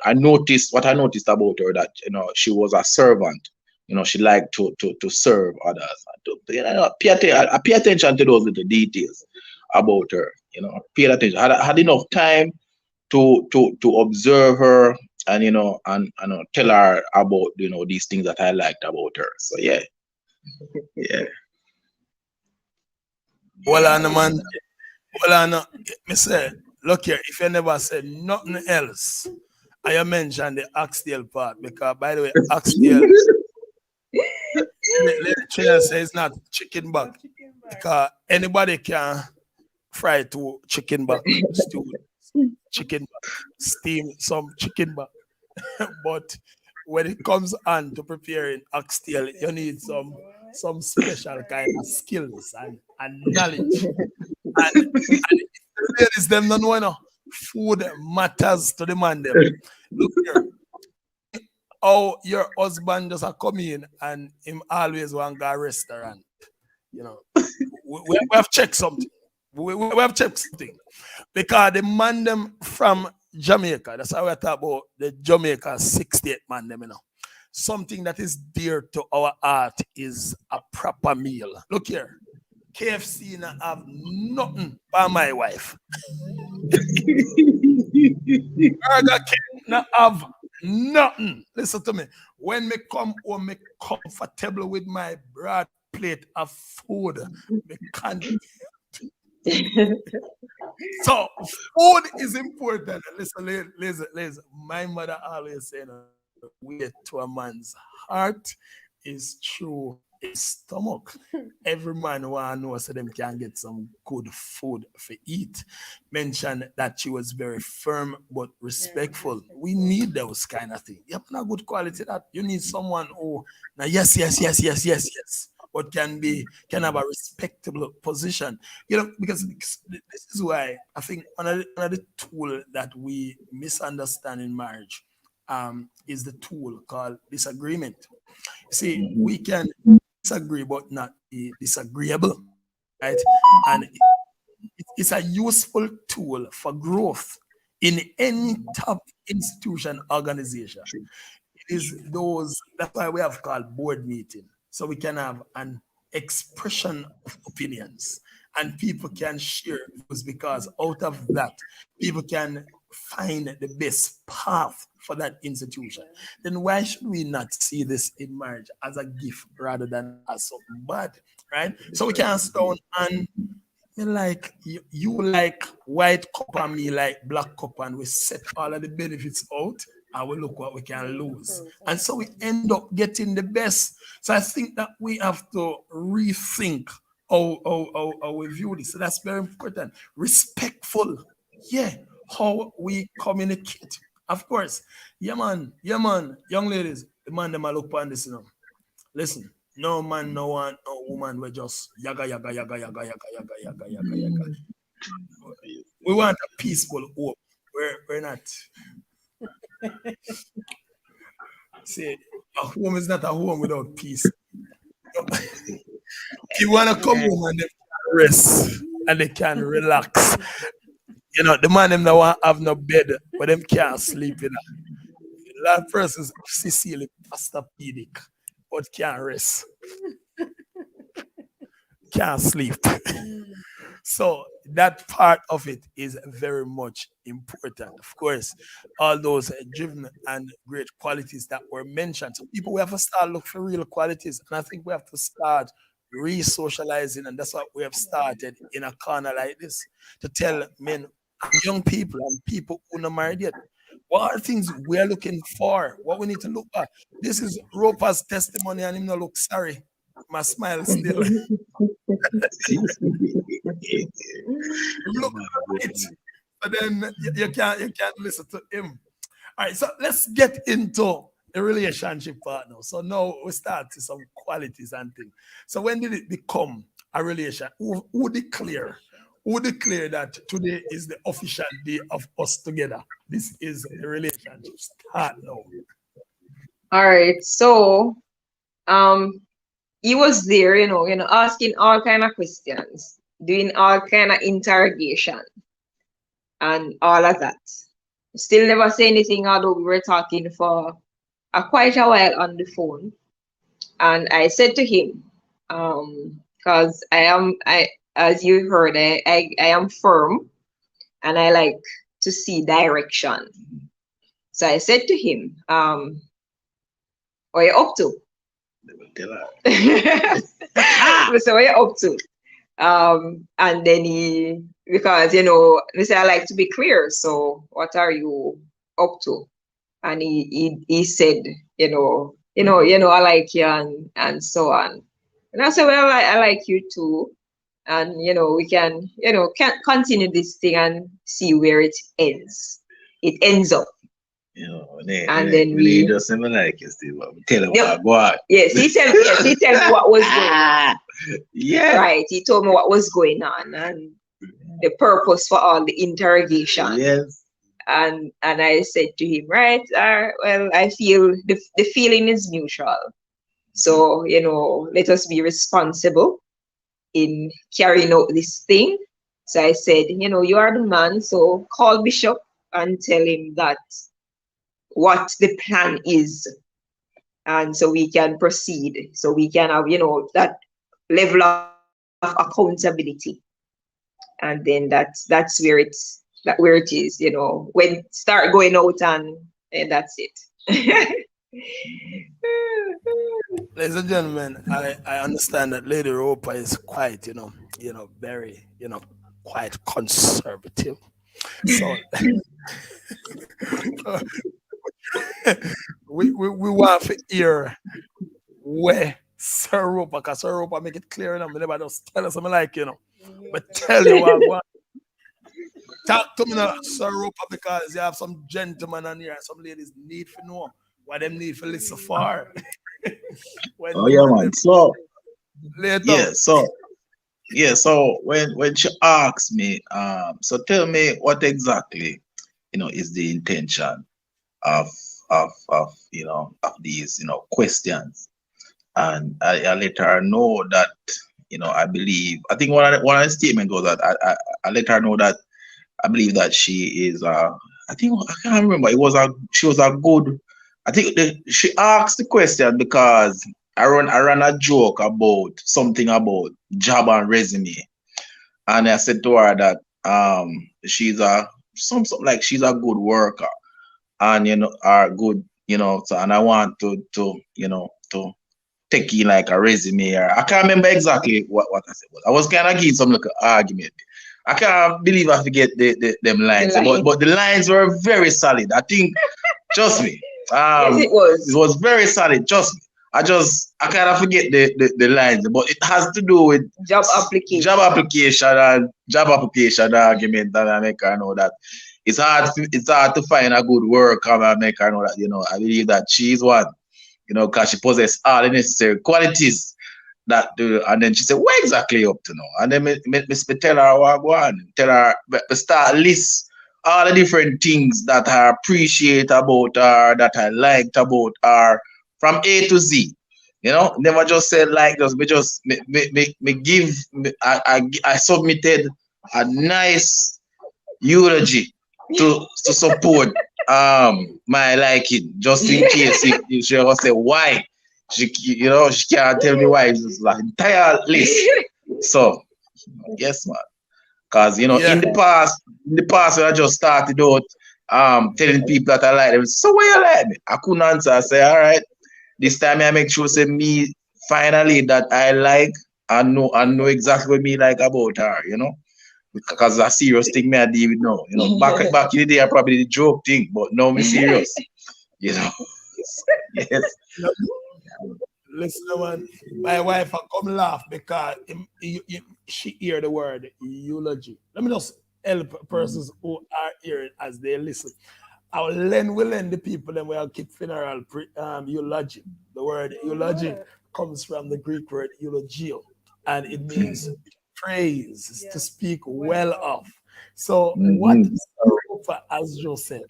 I noticed what I noticed about her, that she was a servant. She liked to serve others. I pay attention to those little details about her. Pay attention. I had enough time to observe her, and tell her about these things that I liked about her. So yeah. Well, on man. Well, on. Me say, look here. If you never said nothing else, I mentioned the oxtail part, because by the way, oxtail. Let say it's not chicken back, because anybody can fry two chicken back, stew chicken back, steam some chicken back. But when it comes on to preparing oxtail, you need some special kind of skills and knowledge. And ladies, them don't know, food matters to the man them. Look here. Oh, your husband just a come in and him always want to go to a restaurant. We have checked something. We have checked something. Because the man them from Jamaica, that's how we talk about the Jamaica 68 man them, Something that is dear to our heart is a proper meal. Look here. KFC not have nothing for my wife. Burger King not have nothing. Listen to me. When me come home, me comfortable with my broad plate of food. Me can't. So food is important. Listen. My mother always said, way to a man's heart is through his stomach. Every man want to know so them can get some good food for eat. Mentioned that she was very firm but respectful. We need those kind of things. You have a good quality that you need someone who now yes, but can have a respectable position. Because this is why I think one of the tool that we misunderstand in marriage is the tool called disagreement. See, we can disagree but not be disagreeable, right? And it's a useful tool for growth in any top institution, organization. It is that's why we have called board meeting. So we can have an expression of opinions and people can share views, because out of that, people can find the best path for that institution. Then why should we not see this in marriage as a gift rather than as something bad, right? So we can sit down and like you like white cup and me like black cup, and we set all of the benefits out and we look what we can lose. And so we end up getting the best. So I think that we have to rethink how we view this. So that's very important. Respectful. Yeah. How we communicate. Of course. Yeah, man. Young ladies, the man them a look on this, Listen, no man, no one, no woman, we just yaga. We want a peaceful home. We're not. See, a home is not a home without peace. You want to come home and they can rest and they can relax. The man them that want have no bed, but them can't sleep. A lot of persons Sicily orthopedic, but can't rest, can't sleep. So that part of it is very much important. Of course, all those driven and great qualities that were mentioned. So people, we have to start look for real qualities, and I think we have to start re-socializing, and that's what we have started in a corner like this to tell men, young people, and people who are not married yet, what are things we are looking for? What we need to look at? This is Roper's testimony, and him not look sorry. My smile still. Look at it. but then you can't listen to him. All right, so let's get into the relationship partner. So now we start to some qualities and things. So when did it become a relation? Who declare? Who declare that today is the official day of us together? This is the relationship start now. All right. So he was there, asking all kind of questions, doing all kind of interrogation and all of that. Still never say anything, although we were talking for quite a while on the phone. And I said to him, because as you heard, I am firm and I like to see direction. So I said to him, what are you up to? So what are you up to? And then because they say I like to be clear. So what are you up to? And he said, I like you and so on. And I said, well, I like you too. And we can continue this thing and see where it ends. It ends up. And then we just never like you, Steve. Tell him what go on. Yes, he told me what was going on. Yeah. Right. He told me what was going on and the purpose for all the interrogation. Yes. And I said to him, right, well, I feel the feeling is mutual. So, let us be responsible in carrying out this thing. So I said, you are the man, so call Bishop and tell him that what the plan is. And so we can proceed. So we can have, that level of accountability. And then that's where it is, when start going out and that's it. Ladies and gentlemen, I understand that Lady Roper is quite, very, quite conservative. So we want to hear where Sir Roper, because Sir Roper make it clear enough. Never just tell us something like, but tell you what. Talk to me now, Sir Roper, because you have some gentlemen on here, some ladies need to know what them need to listen for. Oh yeah, man. So later. So when she asks me, so tell me what exactly, is the intention of these, questions. And I let her know that, I think one of the statements was that I let her know that I believe that she is I can't remember, she was a good, I think she asked the question because I ran a joke about something about job and resume. And I said to her that she's something like she's a good worker and are good, so, and I want to take in like a resume, or I can't remember exactly what I said. I was kind of giving some like argument. I can't believe I forget them lines, but the lines were very solid. I think, trust me. Yes, it was. It was very solid. Trust me. I kind of forget the lines, but it has to do with job application and argument, and I make her know that it's hard to find a good worker, and I make her know that I believe that she's one, because she possesses all the necessary qualities that do. And then she said, "What exactly up to now?" And then me tell her what I go on, tell her start list all the different things that I appreciate about her, that I liked about her, from A to Z. Never just said like just I submitted a nice eulogy to support my liking, just in case if she ever say why. She can't tell me why. It's just like entire list. So yes, man. Because in the past when I just started out telling people that I like them, so why you like me? I couldn't answer. I say, all right, this time I make sure say me finally that I like and know exactly what me like about her, because it's a serious thing me I deal with now. Back in the day I probably did the joke thing, but now me serious. Yes. Listen, man, my wife come laugh because she hear the word eulogy. Let me just help persons who are hearing as they listen. Will lend the people and we'll keep funeral eulogy. The word eulogy comes from the Greek word eulogio, and it means praise, to speak well of. So what Sarufa Azjo said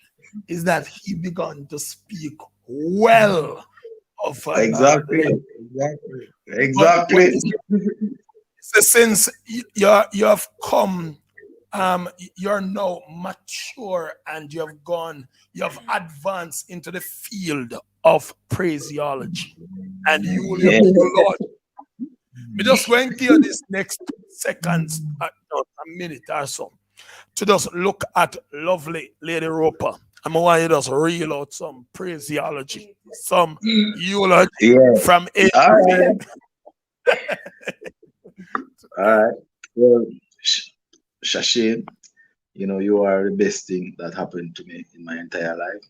is that he began to speak well of Exactly. lady. But Exactly. so since you have come, you're now mature and you have advanced into the field of phraseology, and you will Yeah. Lord. We just going to give you this next 2 seconds, no, a minute or so, to just look at lovely Lady Roper. I'm going to just reel out some phraseology, some eulogy Yeah. from A All to Z. right. All right. Well, Shashin, you are the best thing that happened to me in my entire life.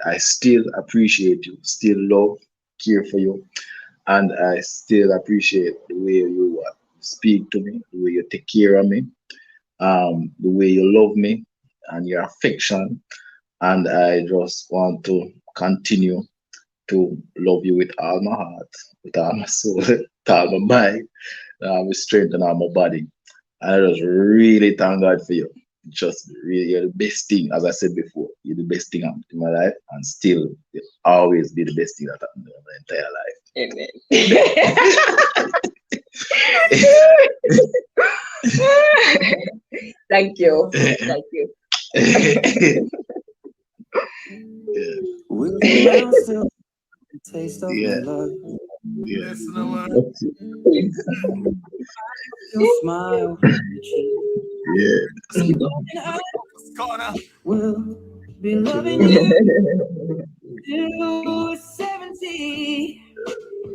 I still appreciate you, still love, care for you, and I still appreciate the way you speak to me, the way you take care of me, the way you love me, and your affection. And I just want to continue to love you with all my heart, with all my soul, with all my mind, with strength and all my body. And I just really thank God for you. Just really, you're the best thing, as I said before, you're the best thing happened in my life, and still, you'll always be the best thing that happened in my entire Thank you. Thank you. life. Will you now still taste of Yeah. my love? Yeah. Listen, man. Your smile, Yeah. Corner. will be loving you till 70.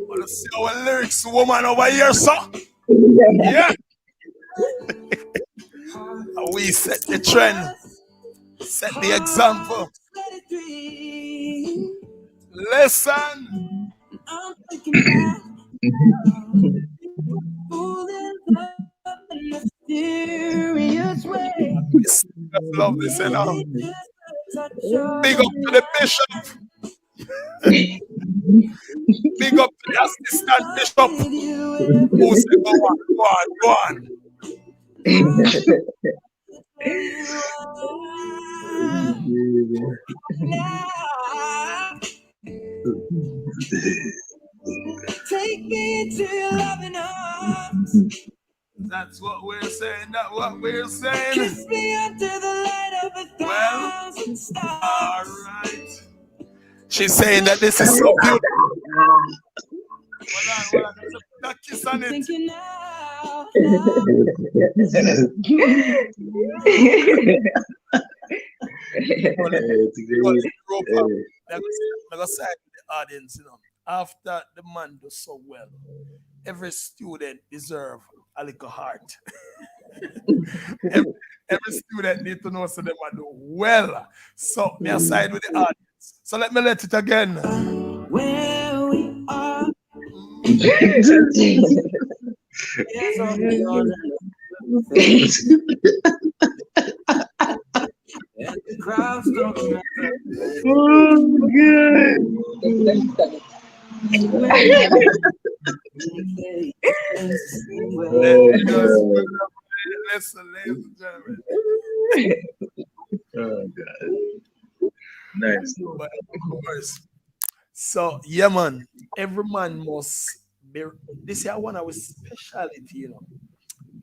Wanna see our lyrics, woman over here, sir? Yeah. We set the trend, set the example. Listen. I'm thinking back, full in love in a mysterious way. Just love this, you know. Big up to the bishop. Big up to the assistant bishop. Who said, go on, go on, go on. Take me into your loving arms. That's what we're saying. That's what we're saying. Kiss me under the light of 1,000 stars. All right. She's saying that this is so beautiful. Hold on. There's a kiss on it. Thinking now. I'm going to say to the audience, after the man does so well, every student deserve a little heart. every student need to know so they might do well. So me aside with the audience. So let me let it again. Where we are. And the crowds don't matter. Listen, ladies and gentlemen. Oh God. Nice. But of course. So yeah, man. Every man must be. This is one of our specialty,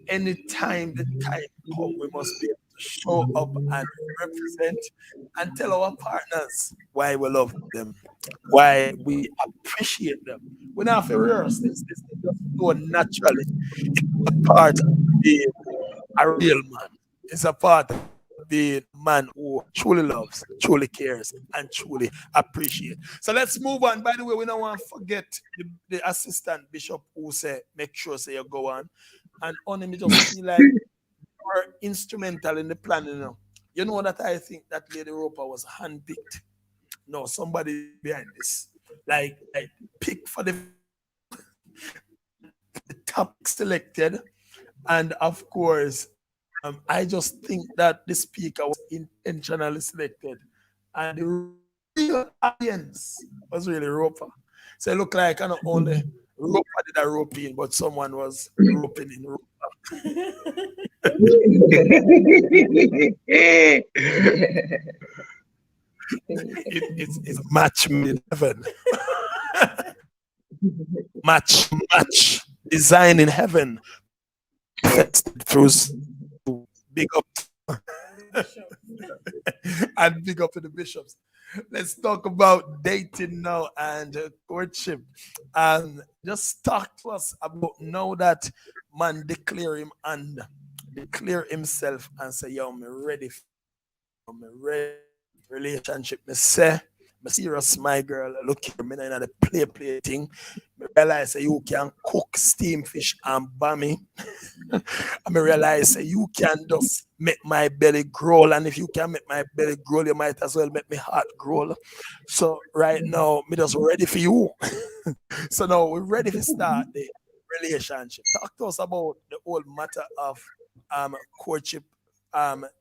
Anytime the time comes, we must be able to show up and represent and tell our partners why we love them, why we appreciate them. We don't have to rehearse this. This is just so naturally. It's a part of being a real man. It's a part of being a man who truly loves, truly cares, and truly appreciates. So let's move on. By the way, we don't want to forget the assistant bishop who said, make sure say you go on. And on me just feel like you're instrumental in the planning. You know that I think that Lady Roper was handpicked. No, somebody behind this. Like pick for the topic selected. And of course, I just think that the speaker was intentionally selected, and the real audience was really Roper. So it looked like not only Roper did a roping, but someone was roping in Roper. It's a match made in heaven. match design in heaven. Through big up and big up to the bishops. Let's talk about dating now and courtship. And just talk to us about now that man declare him and declare himself and say, yo, I'm ready. I'm ready. Relationship. Me say, me serious, my girl. Look here, me not in the play thing. Me realize say you can cook steam fish and bammy. I realize say you can just make my belly growl, and if you can make my belly growl, you might as well make me heart growl. So right now, me just ready for you. So now we're ready to start the relationship. Talk to us about the whole matter of courtship,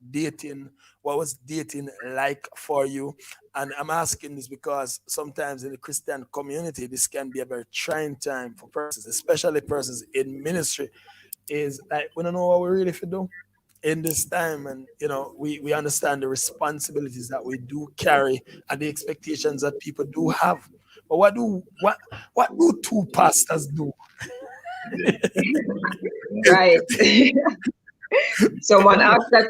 dating. What was dating like for you? And I'm asking this because sometimes in the Christian community, this can be a very trying time for persons, especially persons in ministry. Is like we don't know what we really should do in this time, and we understand the responsibilities that we do carry and the expectations that people do have. But what do two pastors do? Right. Someone asked us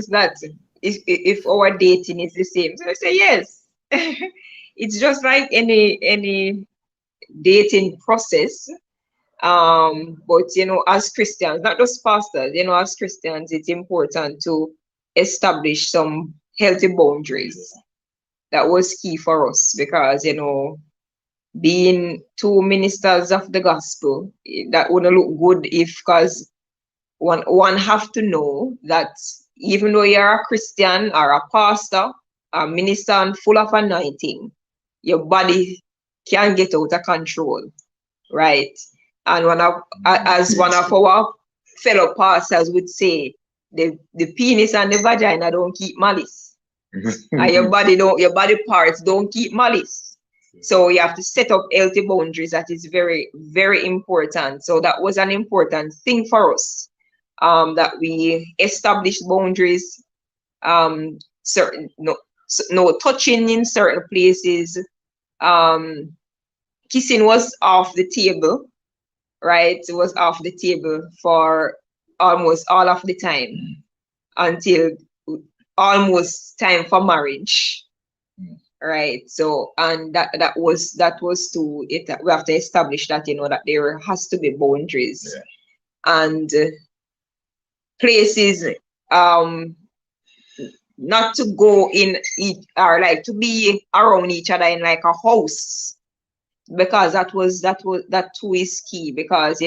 that if our dating is the same. So I say yes. It's just like any dating process. But as Christians, not just pastors, as Christians, it's important to establish some healthy boundaries. That was key for us because being two ministers of the gospel, that wouldn't look good if, because one have to know that even though you're a Christian or a pastor, a minister and full of anointing, your body can get out of control, right? And as one of our fellow pastors would say, the penis and the vagina don't keep malice. And your body parts don't keep malice. So you have to set up healthy boundaries. That is very, very important. So that was an important thing for us. That we established boundaries, certain no touching in certain places. Kissing was off the table, right? It was off the table for almost all of the time until almost time for marriage, right? So, and that was to it. We have to establish that that there has to be boundaries, and places not to go in each, or like to be around each other in like a house, because that too is key, because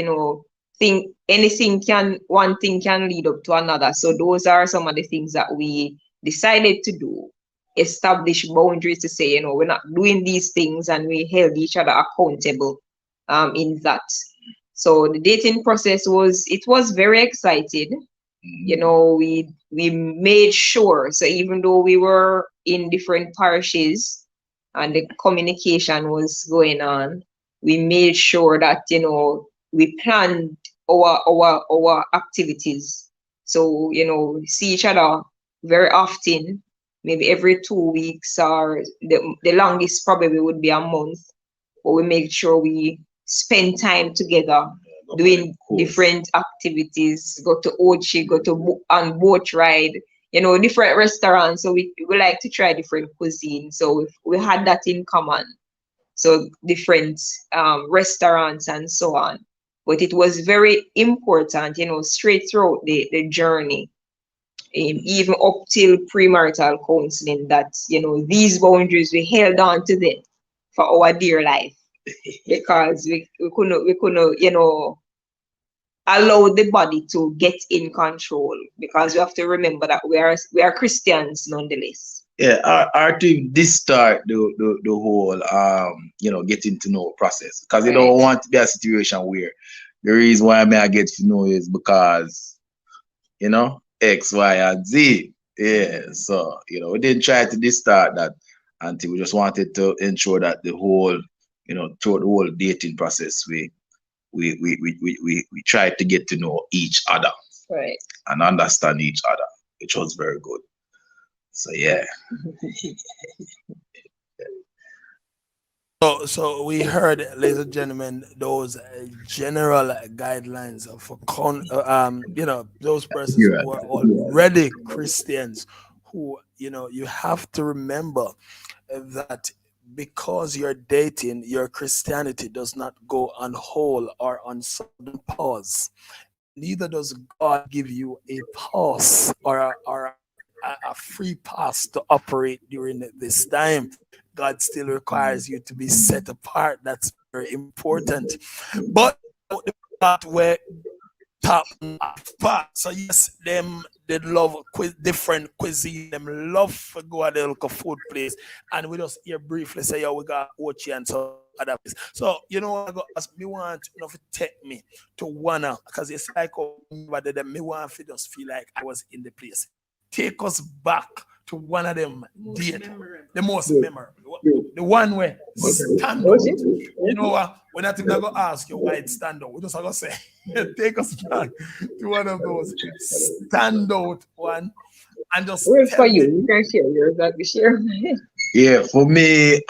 one thing can lead up to another. So those are some of the things that we decided to do. Establish boundaries to say, we're not doing these things, and we held each other accountable in that. So the dating process was very exciting. We made sure, so even though we were in different parishes and the communication was going on, we made sure that we planned our activities. So we see each other very often, maybe every 2 weeks, or the longest probably would be a month. But we make sure we spend time together doing different activities, go to Ochi, go on boat ride, different restaurants. So we like to try different cuisine. So we had that in common. So different restaurants and so on. But it was very important, straight throughout the journey, even up till premarital counseling, that, these boundaries, we held on to them for our dear life. Because we couldn't, allow the body to get in control, because we have to remember that we are Christians nonetheless. Yeah, our team did start the whole getting to know process, because you don't want to be a situation where the reason why I get to know is because you know, X, Y, and Z. Yeah. So, we didn't try to distort that until we just wanted to ensure that the whole, throughout the whole dating process, we tried to get to know each other Right. and understand each other, which was very good. So yeah. So we heard, ladies and gentlemen, those general guidelines for those persons Yeah. who are already Christians, who you have to remember that because you're dating, your Christianity does not go on hold or on sudden pause. Neither does God give you a pause or a free pass to operate during this time. God still requires you to be set apart. That's very important. But the part where top part. So yes, them they love different cuisine. Them love to go at the local food place, and we just hear briefly say, "Yeah, we got Ochi and so other place." So I go ask me want to take me to one because it's like me want to just feel like I was in the place. Take us back to one of them date, the most memorable, the one where stand out. You know what? We're not even gonna ask you why it stand out. We just gonna say, take us back to one of those standout one, and just Where's tell for me. you? You can share yours. That we share. Yeah, for me,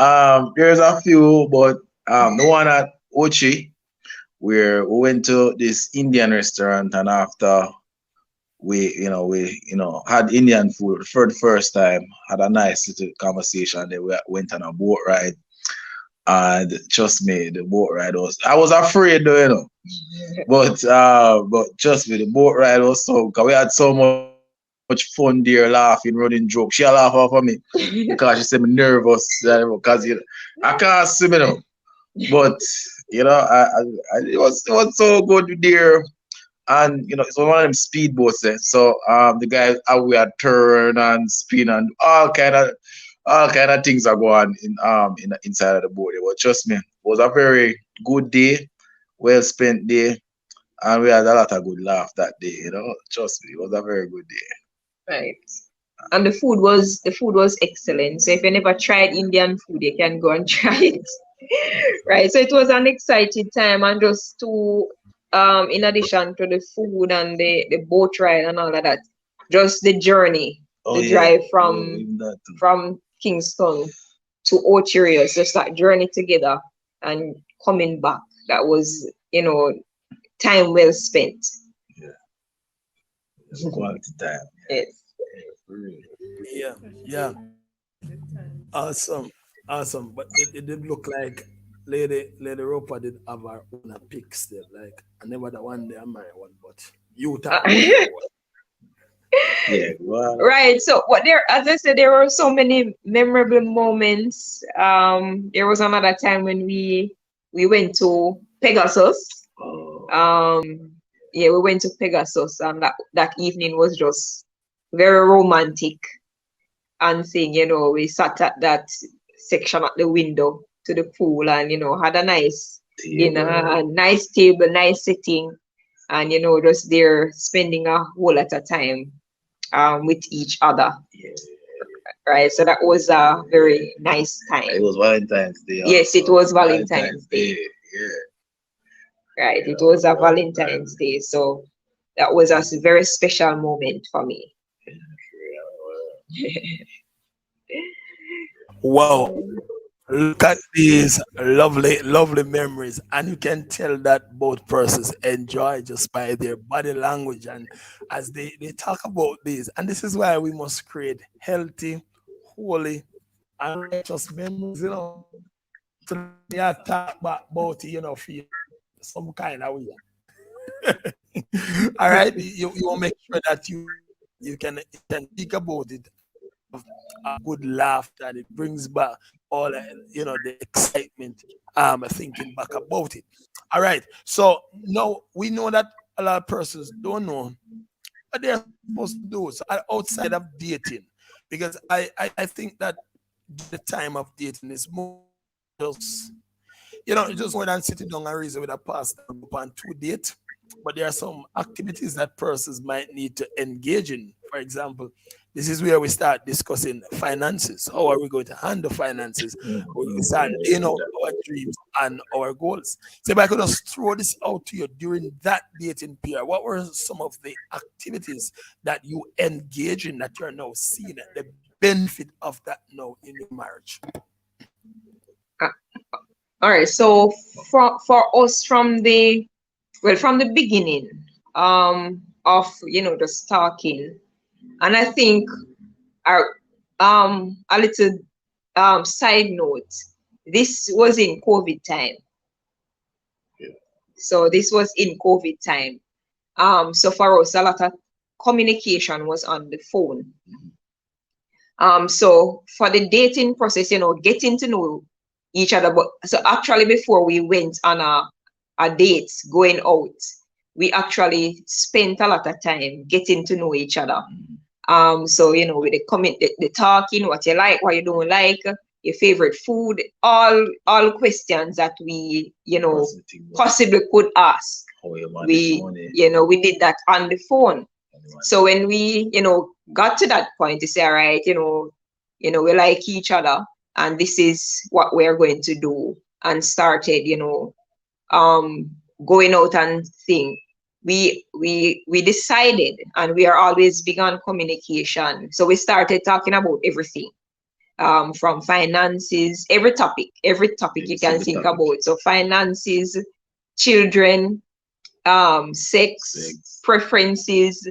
there's a few, but the one at Ochi, where we went to this Indian restaurant, and after we had Indian food for the first time, had a nice little conversation. Then we went on a boat ride, and trust me, the boat ride I was afraid though, but trust me, the boat ride was so, because we had so much fun there, laughing, running jokes. She laugh off of me because she said me nervous, because I can't swim. But it was so good there. And it's one of them speedboats there. So the guys we had turn and spin and all kind of things are going in inside of the boat. But trust me, it was a very good day, well spent day, and we had a lot of good laugh that day. Trust me, it was a very good day. Right. And the food was excellent. So if you never tried Indian food, you can go and try it. Right. So it was an exciting time, and just to in addition to the food and the boat ride and all of that, just the journey, Oh the yeah, drive yeah, even that too. from Kingston to Ocherios, just that journey together and coming back. That was, time well spent. Yeah, it's quality time. Yes. Yeah, for real. Yeah, yeah, awesome, awesome. But it did look like Lady Roper did have her own pick still. Like I never the one day I marry one, but you talk about your one. Yeah, well, Right. So as I said, there were so many memorable moments. There was another time when we went to Pegasus. oh, Yeah, we went to Pegasus, and that evening was just very romantic and thing. We sat at that section at the window to the pool, and had a nice dinner, table. a nice table, nice sitting, and just there spending a whole lot of time with each other. Yeah, Right. So that was a very nice it time. was Valentine's Day Yes, it also. was Valentine's Day. Yeah. Right. It was a Valentine's Day. So that was a very special moment for me. Wow. Look at these lovely, lovely memories, and you can tell that both persons enjoy just by their body language and as they talk about this. And this is why we must create healthy, holy, and righteous memories, So yeah, talk about it, feel some kind of way. All right, you will make sure that you can think about it, a good laugh that it brings back all the excitement. Thinking back about it. All right, so now we know that a lot of persons don't know what they're supposed to do. So outside of dating, because I think that the time of dating is more just just more than sitting down and reason with a pastor and go on two date. but there are some activities that persons might need to engage in. For example, this is where we start discussing finances. How are we going to handle finances? We start laying out our dreams and our goals. So if I could just throw this out to you during that dating period, what were some of the activities that you engage in that you're now seeing the benefit of that now in your marriage? All right. So for us from the beginning of the stalking, and I think our a little side note, this was in COVID time. So this was in COVID time. So for us, a lot of communication was on the phone. So for the dating process, getting to know each other. But so actually, before we went on a date, going out, we actually spent a lot of time getting to know each other. So with the talking, what you like, what you don't like, your favorite food, all questions that we possibly could ask. We did that on the phone. So when we got to that point to say, all right, we like each other and this is what we're going to do, and started going out and thing. We decided, and we are always big on communication. So we started talking about everything, from finances, every topic you can think about. So finances, children, sex, preferences,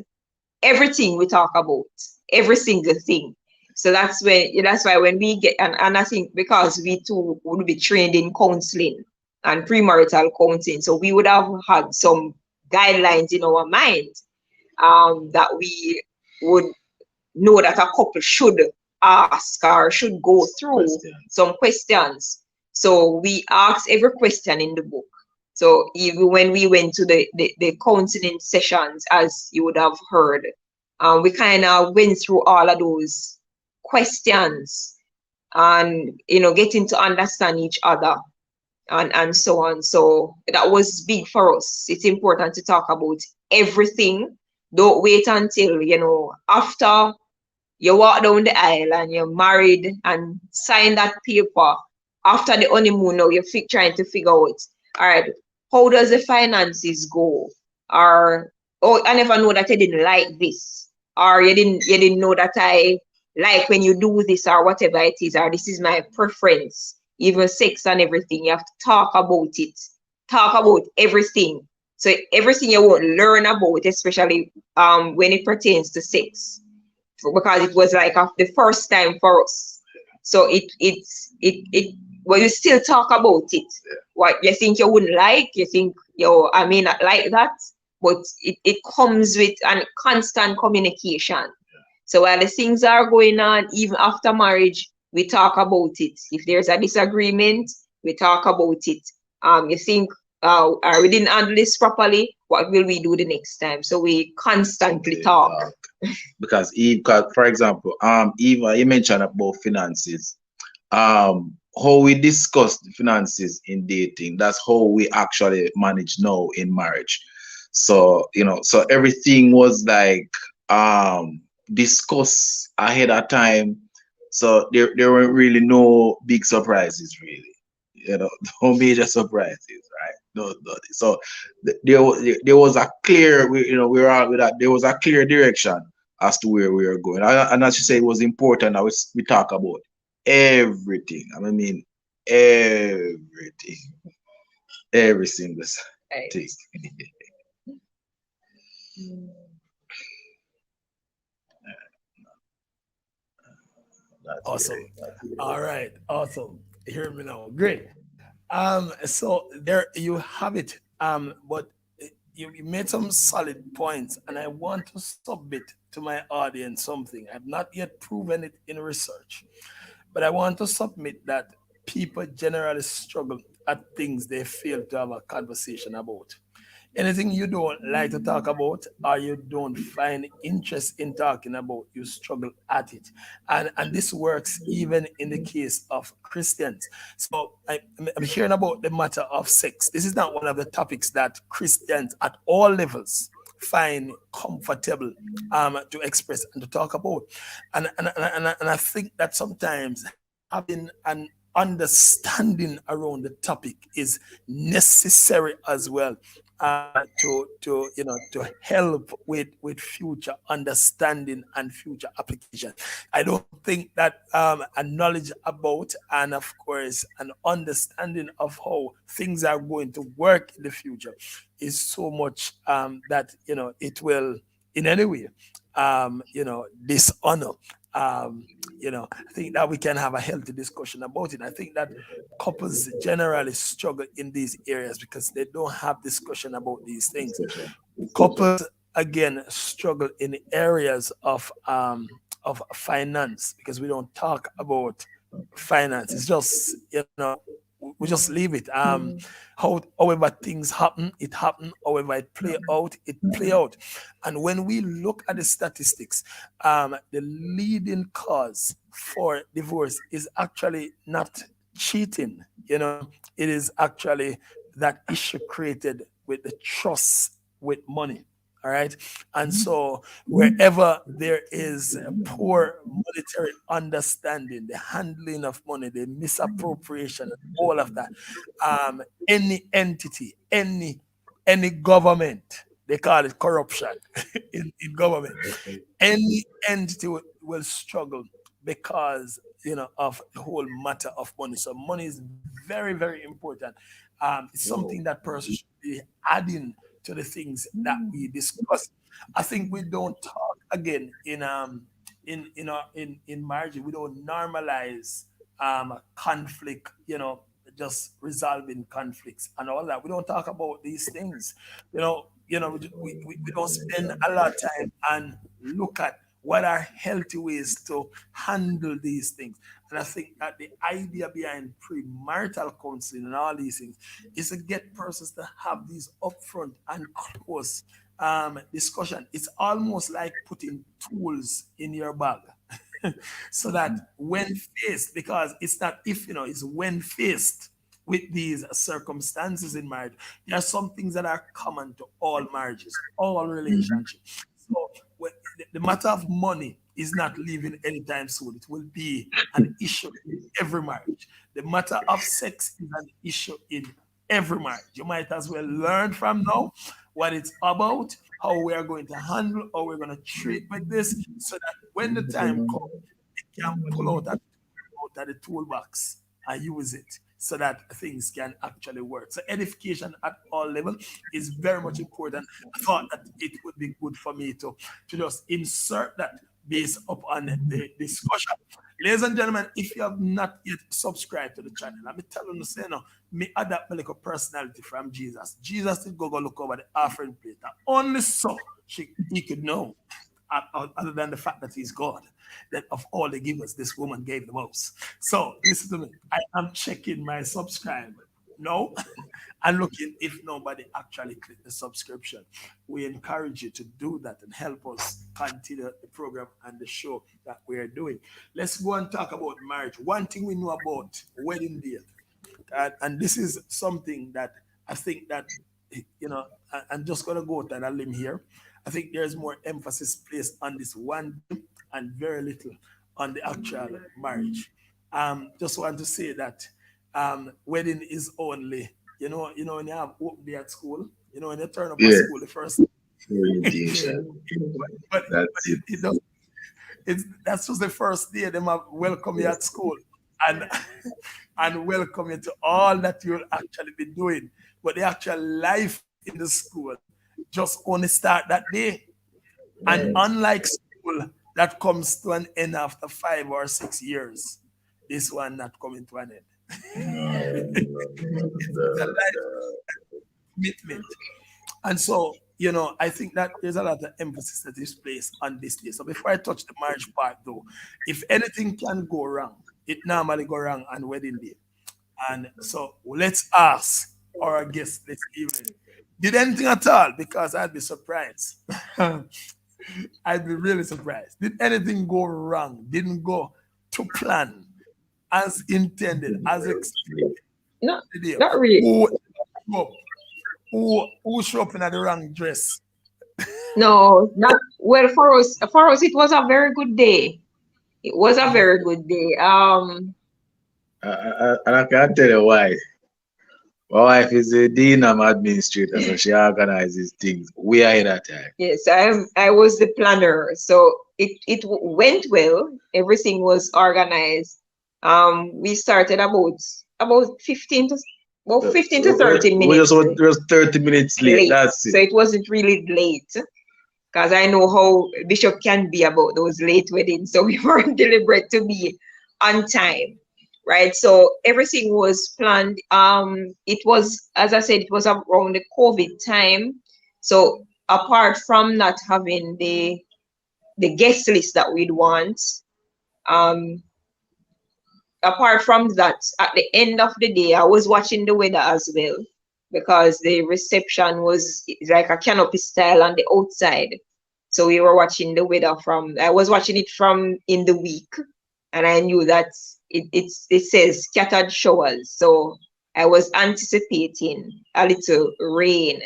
everything we talk about, every single thing. So that's why when we get, and I think because we too would be trained in counseling and premarital counseling, so we would have had some guidelines in our mind that we would know that a couple should ask or should go through some questions. So we asked every question in the book. So even when we went to the counseling sessions, as you would have heard, we kind of went through all of those questions and getting to understand each other and so on. So that was big for us. It's important to talk about everything. Don't wait until after you walk down the aisle and you're married and sign that paper. After the honeymoon, now you're trying to figure out, all right, how does the finances go? Or, oh, I never know that I didn't like this. Or you didn't know that I like when you do this, or whatever it is, or this is my preference. Even sex and everything, you have to talk about it. Talk about everything. So everything you won't learn about, especially when it pertains to sex, because it was like the first time for us. So well, you still talk about it. What you think you wouldn't like, you think I may not like that, but it comes with a constant communication. So while the things are going on, even after marriage, we talk about it. If there's a disagreement, we talk about it. You think, we didn't handle this properly, what will we do the next time? So we constantly talk. Because for example, Eva, you mentioned about finances. How we discuss the finances in dating, that's how we actually manage now in marriage. So so everything was like discussed ahead of time. So there weren't really no big surprises, really. No major surprises, right? No. So there was a clear, we were all with that. There was a clear direction as to where we were going, and as you say, it was important that we talk about everything. I mean, everything, every single thing. Awesome. All right. Awesome. Hear me now. Great. So there you have it. But you made some solid points, and I want to submit to my audience something. I've not yet proven it in research, but I want to submit that people generally struggle at things they fail to have a conversation about. Anything you don't like to talk about or you don't find interest in talking about, you struggle at it. And this works even in the case of Christians. So I'm hearing about the matter of sex. This is not one of the topics that Christians at all levels find comfortable to express and to talk about. And I think that sometimes having an understanding around the topic is necessary as well, to to help with future understanding and future application. I don't think that a knowledge about, and of course an understanding of how things are going to work in the future is so much that it will in any way dishonor. I think that we can have a healthy discussion about it. I think that couples generally struggle in these areas because they don't have discussion about these things. Couples again struggle in areas of finance because we don't talk about finance. It's just we just leave it. However things happen, it happen. However it play out, it play out. And when we look at the statistics, the leading cause for divorce is actually not cheating. It is actually that issue created with the trust with money. All right. And so wherever there is a poor monetary understanding, the handling of money, the misappropriation, all of that, any entity, any government, they call it corruption in government, any entity will struggle because of the whole matter of money. So money is very, very important. It's something that person should be adding to the things that we discuss. I think we don't talk again in marriage. We don't normalize conflict. Just resolving conflicts and all that. We don't talk about these things. We don't spend a lot of time and look at what are healthy ways to handle these things. And I think that the idea behind premarital counseling and all these things is to get persons to have these upfront and close discussion. It's almost like putting tools in your bag. So that when faced, because it's not if, it's when faced with these circumstances in marriage, there are some things that are common to all marriages, all relationships. So the matter of money is not leaving anytime soon. It will be an issue in every marriage. The matter of sex is an issue in every marriage. You might as well learn from now what it's about, how we are going to handle, how we're going to treat with this, so that when the time comes, you can pull out of the toolbox and use it so that things can actually work. So edification at all levels is very much important. I thought that it would be good for me to just insert that based upon the discussion. Ladies and gentlemen, if you have not yet subscribed to the channel, let me tell you, say no, me adapt my little personality from Jesus. Jesus did go look over the offering plate. And only so he could know, other than the fact that he's God, that of all the givers, this woman gave the most. So listen to me. I am checking my subscriber. No, and looking if nobody actually clicked the subscription. We encourage you to do that and help us continue the program and the show that we are doing. Let's go and talk about marriage. One thing we know about wedding day, and this is something that I think that, I'm just going to go out on a limb here. I think there's more emphasis placed on this one and very little on the actual marriage. Just want to say that wedding is only, when you have open day at school, when you turn up at school the first Orientation. but That's it. that's just the first day them have welcome you at school and and welcome you to all that you'll actually be doing. But the actual life in the school just only start that day. And unlike school that comes to an end after 5 or 6 years, this one not coming to an end. It's a life commitment. And so, I think that there's a lot of emphasis that is placed on this day. So before I touch the marriage part though, if anything can go wrong, it normally go wrong on wedding day. And so let's ask our guest this evening, Did anything at all? Because I'd be surprised. I'd be really surprised. Did anything go wrong? Didn't go to plan as intended, as expected? Not Did you? not really. Who show up in the wrong dress? No, not well for us. For us, it was a very good day. It was a very good day. And I can't tell you why. My wife is a dean and administrator, so she organizes things way ahead of time. Yes, I was the planner, so it went well. Everything was organized. We started about 15 to 30 We minutes just 30 minutes late. late. That's So it. it wasn't really late because I know how Bishop can be about those late weddings. So we weren't deliberate to be on time, right? So everything was planned. It was, as I said, it was around the COVID time. So apart from not having the guest list that we'd want, um, apart from that, at the end of the day, I was watching the weather as well because the reception was like a canopy style on the outside. So we were watching the weather I was watching it from in the week, and I knew that it says scattered showers. So I was anticipating a little rain.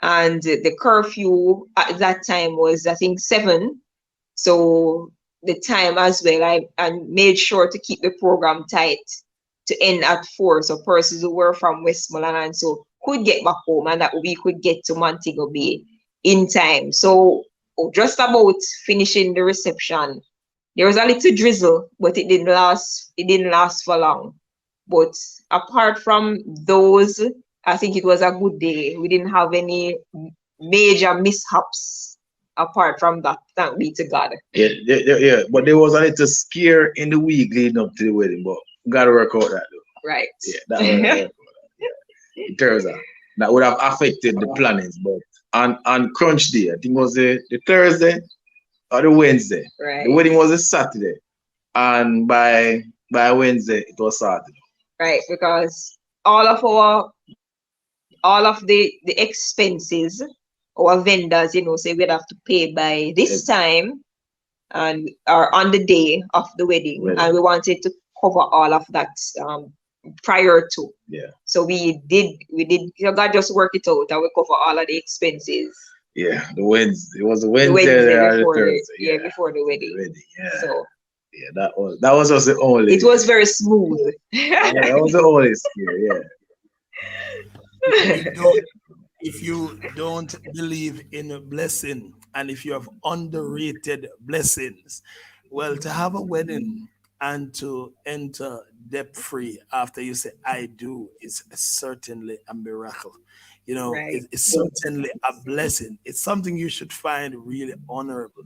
And the curfew at that time was, I think, 7. So the time as well, I made sure to keep the program tight to end at 4. So persons who were from Westmoreland and so could get back home and that we could get to Montego Bay in time. So just about finishing the reception, there was a little drizzle, but it didn't last for long. But apart from those, I think it was a good day. We didn't have any major mishaps apart from that. Thank be to God. Yeah. But there was a little scare in the week leading up to the wedding, but we gotta work out that though. Right. Yeah, that would have worked out. Yeah. In terms of that would have affected the plannings, but on crunch day, I think it was the Thursday or the Wednesday. Right. The wedding was a Saturday, and by Wednesday it was Saturday. Right, because all of the expenses our vendors, say we'd have to pay by this time and or on the day of the wedding, and we wanted to cover all of that prior to. Yeah. So we did. God just work it out and we cover all of the expenses. Yeah, the Wednesday. It was the Wednesday or the Thursday. Before the wedding. Yeah. So yeah, that was just the only. It was very smooth. Yeah, that was the only scare. Yeah. If you don't believe in a blessing and if you have underrated blessings, well, to have a wedding and to enter debt free after you say I do is certainly a miracle. Right. It's certainly a blessing. It's something you should find really honorable.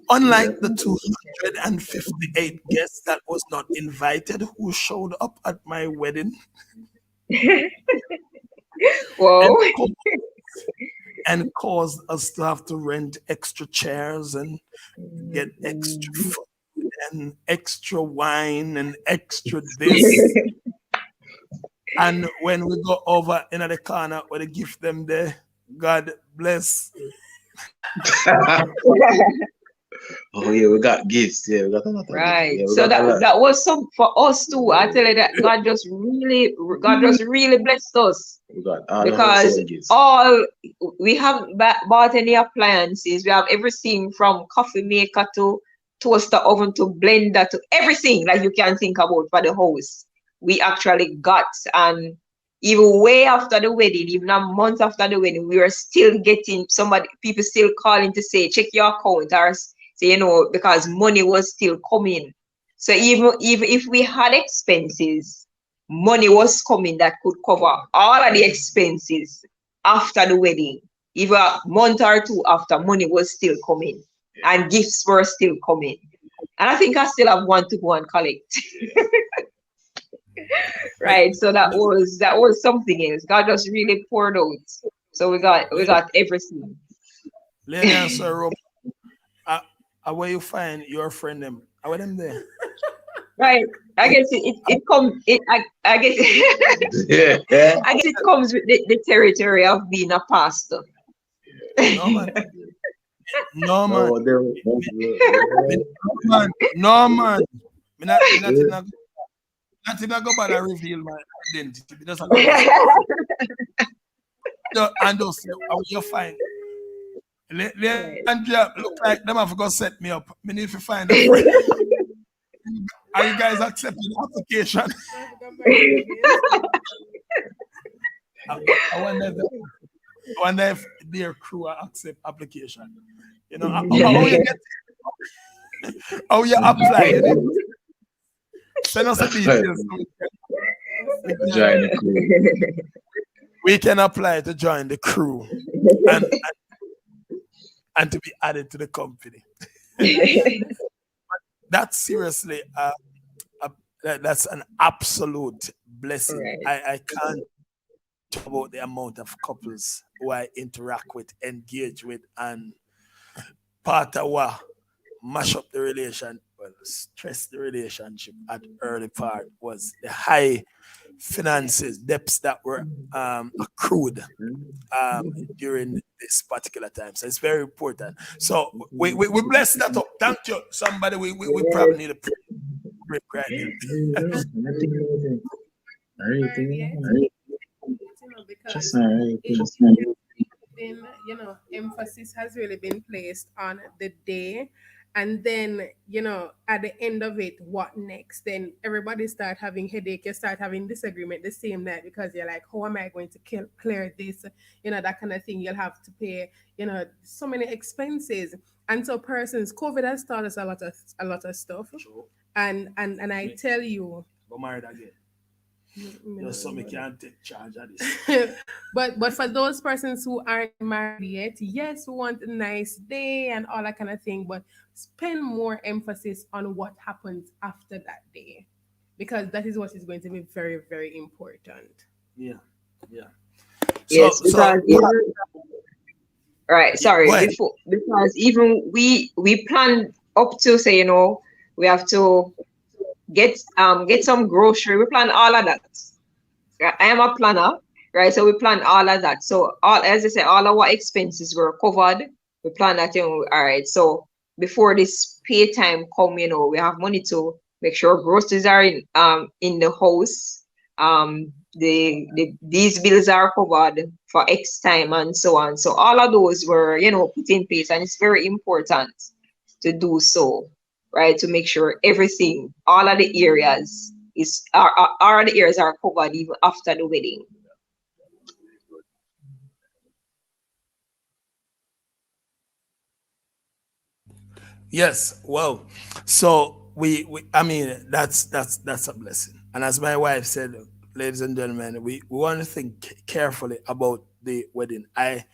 Unlike the 258 guests that was not invited who showed up at my wedding. Whoa. And caused us to have to rent extra chairs and get extra food and extra wine and extra this. And when we go over in the corner where they give them there, God bless. Oh yeah, we got gifts. Yeah, we got a lot of Right. gifts. Yeah, So that was some for us too. I tell you that God just really blessed us. We got all Because we haven't bought any appliances. We have everything from coffee maker to toaster oven to blender to everything that you can think about for the house. We actually got, and even way after the wedding, even a month after the wedding, we were still getting people still calling to say check your account or say, because money was still coming. So even if we had expenses, money was coming that could cover all of the expenses after the wedding. Even a month or two after, money was still coming and gifts were still coming. And I think I still have one to go and collect. Right. So that was something else. God just really poured out. So we got everything. Let me answer, Rob. Where you find your friend them? How are them there? Right. I guess it comes I guess Yeah. I guess it comes with the territory of being a pastor. No man, no man, No, there. me- no man, no man. Not even go bother reveal my identity. Me just a go just and just say, how you find. Right. Andrea look like them have to set me up. Me need to find a friend. Are you guys accepting the application? I forgot my reveal. I wonder if their crew will accept application. You know, how you apply. You need to send us the details. Join the crew. We can apply to join the crew and and to be added to the company. That's seriously that's an absolute blessing. Right. I can't talk about the amount of couples who I interact with, engage with, and part of what mash up the relation, well, stress the relationship at early part was the high finances, debts that were accrued during this particular time. So it's very important. So we bless that up. Thank you. Somebody, we probably need a break right now. Because been, emphasis has really been placed on the day. And then, at the end of it, what next? Then everybody start having headache. You start having disagreement the same night because you're like, how am I going to clear this? That kind of thing. You'll have to pay, so many expenses. And so persons, COVID has taught us a lot of stuff. Sure. And I tell you, Go married again. Just so we can't take charge of this. but for those persons who aren't married yet, yes, we want a nice day and all that kind of thing, but spend more emphasis on what happens after that day, because that is what is going to be very, very important. Yeah, yeah. Yes, because right, Go sorry, ahead. because even we plan up to say, we have to get some grocery. We plan all of that. I am a planner, right? So we plan all of that. So all, as I said, all our expenses were covered. We plan that, all right. So before this pay time come, we have money to make sure groceries are in the house. These bills are covered for X time and so on. So all of those were, put in place, and it's very important to do so, right? To make sure everything, all of the areas all the areas are covered even after the wedding. Yes, well, so we I mean that's a blessing. And as my wife said, ladies and gentlemen, we want to think carefully about the wedding. I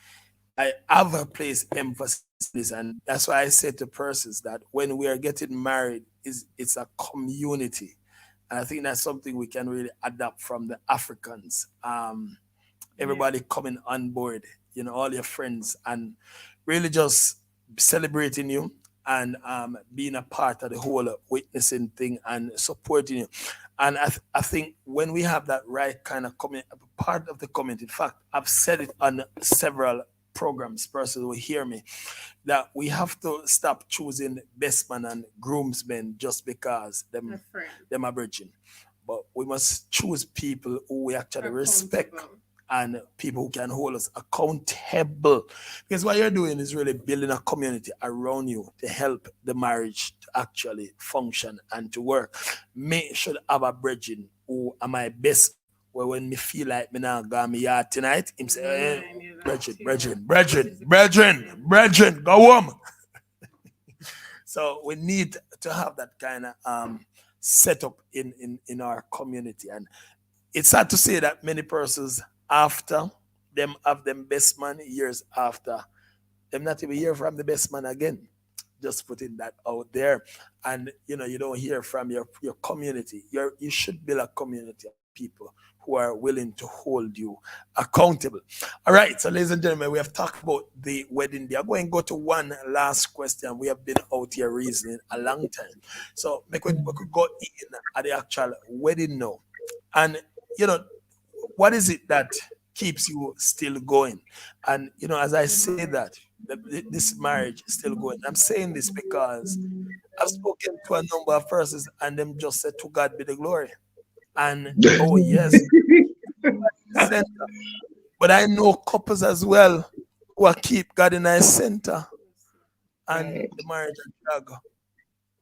have a place emphasis on this, and that's why I say to persons that when we are getting married, it's a community. And I think that's something we can really adapt from the Africans. Everybody coming on board, all your friends, and really just celebrating you and being a part of the whole witnessing thing and supporting you. And I think when we have that right kind of part of the community, in fact, I've said it on several programs, persons will hear me, that we have to stop choosing best man and groomsmen just because A friend. them are virgin. But we must choose people who we actually respect Accountable. and people who can hold us accountable. Because what you're doing is really building a community around you to help the marriage to actually function and to work. Me should have a brethren who are my best. Well, when me feel like me now got me yard tonight, him say, brethren, go home. So we need to have that kind of setup in our community. And it's sad to say that many persons after them have them best man years after them not even hear from the best man again. Just putting that out there. And you don't hear from your community. You should build a community people who are willing to hold you accountable. All right, so ladies and gentlemen, we have talked about the wedding day. I'm going to go to one last question. We have been out here reasoning a long time. So we could go in at the actual wedding now. And, what is it that keeps you still going? And, as I say that, this marriage is still going. I'm saying this because I've spoken to a number of persons and them just said, to God be the glory. And, oh, yes, center. But I know couples as well who are keep God in their center and Right. the marriage and drag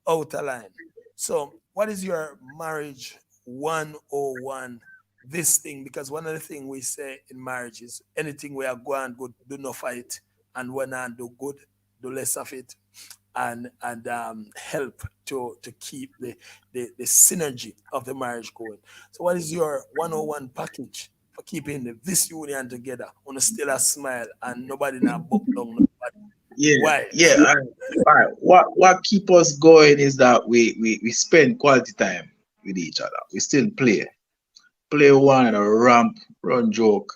out of line. So, what is your marriage 101? This thing, because one of the things we say in marriage is anything we are going good, do not fight, and when I do good, do less of it, and help to keep the synergy of the marriage going. So, what is your 101 package for keeping this union together on a still a smile and nobody now buck down nobody? Yeah, Why? yeah. All right. What keep us going is that we spend quality time with each other. We still play one and a ramp, run joke,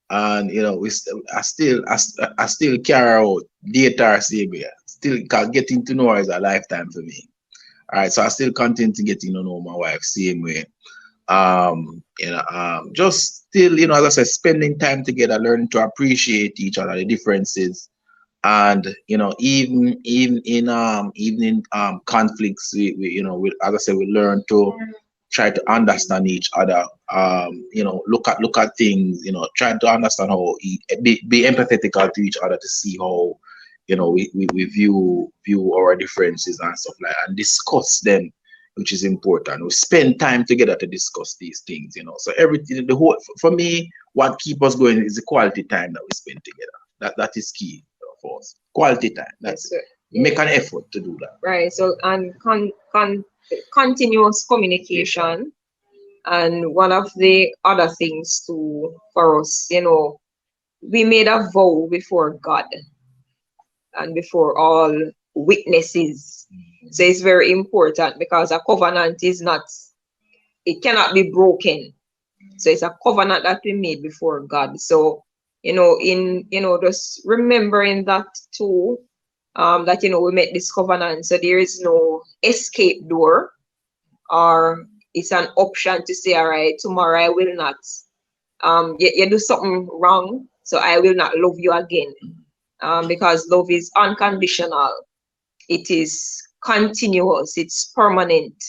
and I still carry out data same way. Still getting to know her is a lifetime for me. All right, so I still continue to getting to know my wife same way. Just still, as I said, spending time together, learning to appreciate each other, the differences, and even in conflicts, as I said, we learn to try to understand each other. Look at things, try to understand how be empathetical to each other to see how we view our differences and stuff like that, and discuss them, which is important. We spend time together to discuss these things. So everything, the whole, for me, what keeps us going is the quality time that we spend together. That is key for us. Quality time. That's Yes, it. Make an effort to do that. Right. So, and continuous communication. And one of the other things too for us, we made a vow before God and before all witnesses. So it's very important because a covenant it cannot be broken. So it's a covenant that we made before God. So, just remembering that too, that, we made this covenant. So there is no escape door, or it's an option to say, all right, tomorrow I will not, you do something wrong, so I will not love you again. Because love is unconditional. It is continuous. It's permanent.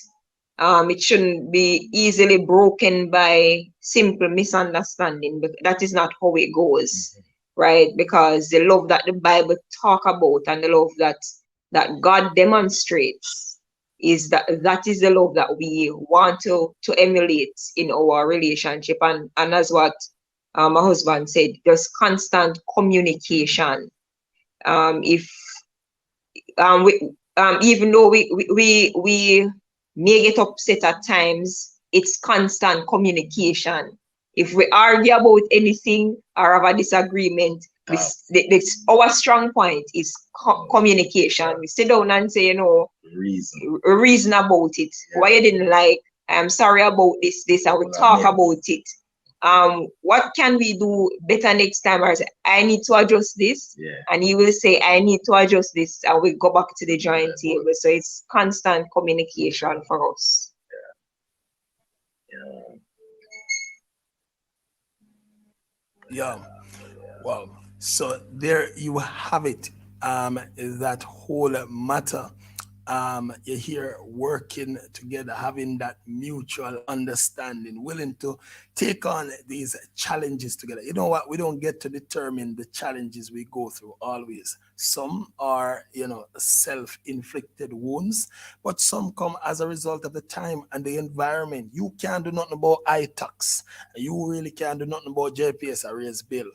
It shouldn't be easily broken by simple misunderstanding. But that is not how it goes, right? Because the love that the Bible talk about and the love that God demonstrates is that is the love that we want to emulate in our relationship. And as what my husband said, just constant communication. If even though we may get upset at times, it's constant communication. If we argue about anything or have a disagreement, our strong point is communication. We sit down and say, reason about it. Yeah. Why you didn't like, I'm sorry about this, and we talk about it. What can we do better next time? I say, I need to adjust this, and he will say, I need to adjust this, and we go back to the drawing table. So it's constant communication for us. Yeah. Wow. So there you have it. That whole matter. You're here working together, having that mutual understanding, willing to take on these challenges together. You know what? We don't get to determine the challenges we go through always. Some are, self-inflicted wounds, but some come as a result of the time and the environment. You can't do nothing about ITAX. You really can't do nothing about JPS or raise bill.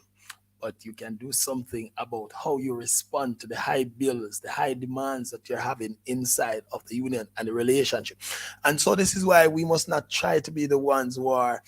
But you can do something about how you respond to the high bills, the high demands that you're having inside of the union and the relationship. And so this is why we must not try to be the ones who are,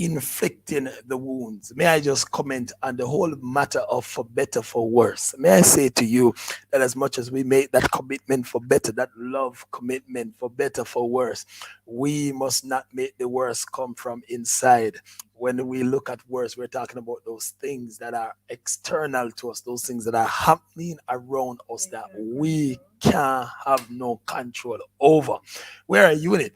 inflicting the wounds, may I just comment on the whole matter of for better, for worse? May I say to you that as much as we make that commitment for better, that love commitment for better, for worse, we must not make the worst come from inside. When we look at worse, we're talking about those things that are external to us, those things that are happening around us that we can't have no control over. We're a unit,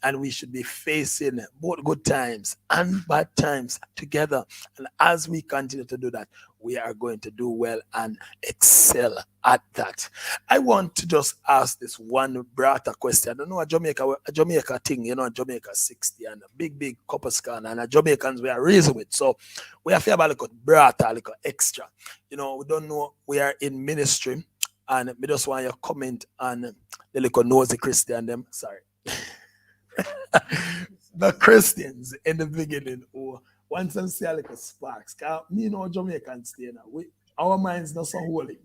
and we should be facing both good times and bad times together. And as we continue to do that, we are going to do well and excel at that. I want to just ask this one brata question. I don't know, a Jamaica thing, a Jamaica 60 and a big copper scan and a Jamaicans we are raised with. So we have to have a little brata, a little extra. We don't know we are in ministry, and we just want your comment on the little nosy Christian them. Sorry. The Christians in the beginning, who once them see a little sparks, me know Jamaicans stay now. Our minds not so holy.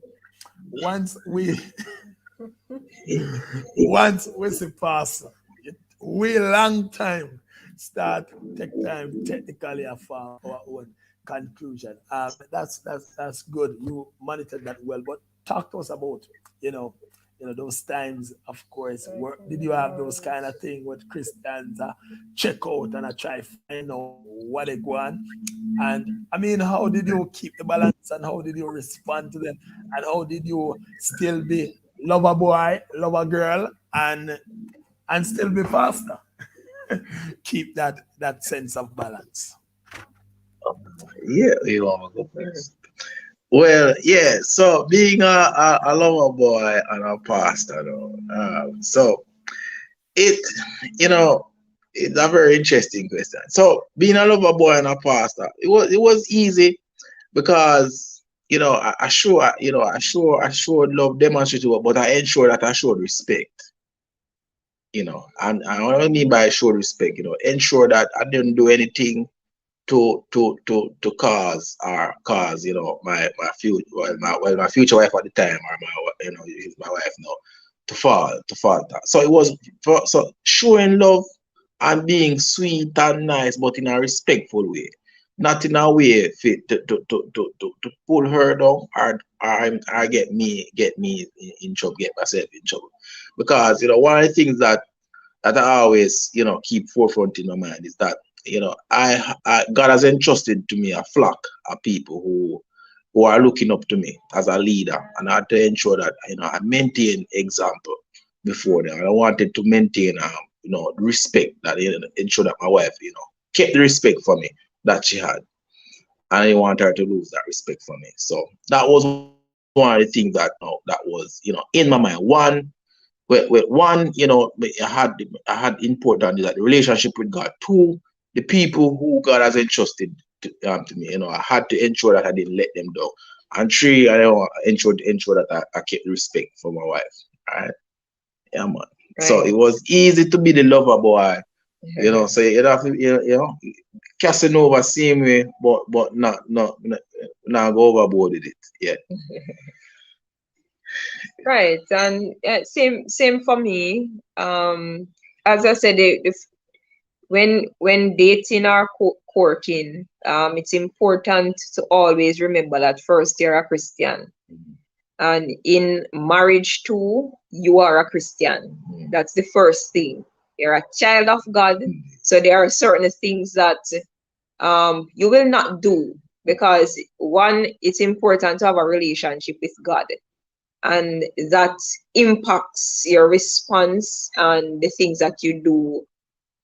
Once we see pastor, we long time start take time technically for our own conclusion. That's good. You monitored that well, but talk to us about those times, of course. Did you have those kind of thing with Christians check out and try find out what they go on? And I mean, how did you keep the balance, and how did you respond to them, and how did you still be lover boy, lover girl, and still be pastor? Keep that sense of balance. Yeah, you want to go first? Well, yeah. So being a lover boy and a pastor, so it, it's a very interesting question. So being a lover boy and a pastor, it was easy because I showed love demonstrated, but I ensured that I showed respect. And what I mean by showed respect, ensure that I didn't do anything to cause my future my future wife at the time, or my wife now, to fall down. So it was so showing love and being sweet and nice, but in a respectful way, not in a way fit to pull her down, or get me in trouble, get myself in trouble. Because one of the things that I always keep forefront in my mind is that God has entrusted to me a flock of people who are looking up to me as a leader, and I had to ensure that I maintain example before them. And I wanted to maintain respect, that ensure that my wife kept the respect for me that she had, and I didn't want her to lose that respect for me. So that was one of the things that was in my mind. One, I had important is that the relationship with God. Two, the people who God has entrusted to me, I had to ensure that I didn't let them down. And three, I ensure that I kept respect for my wife. All right, yeah, man. Right. So it was easy to be the lover boy, So you have to, Casanova same way, but not go overboard with it. Yeah. Right, and same for me. As I said, when dating or courting, it's important to always remember that first you're a Christian, and in marriage too, you are a Christian. That's the first thing. You're a child of God, so there are certain things that you will not do, because one, it's important to have a relationship with God, and that impacts your response and the things that you do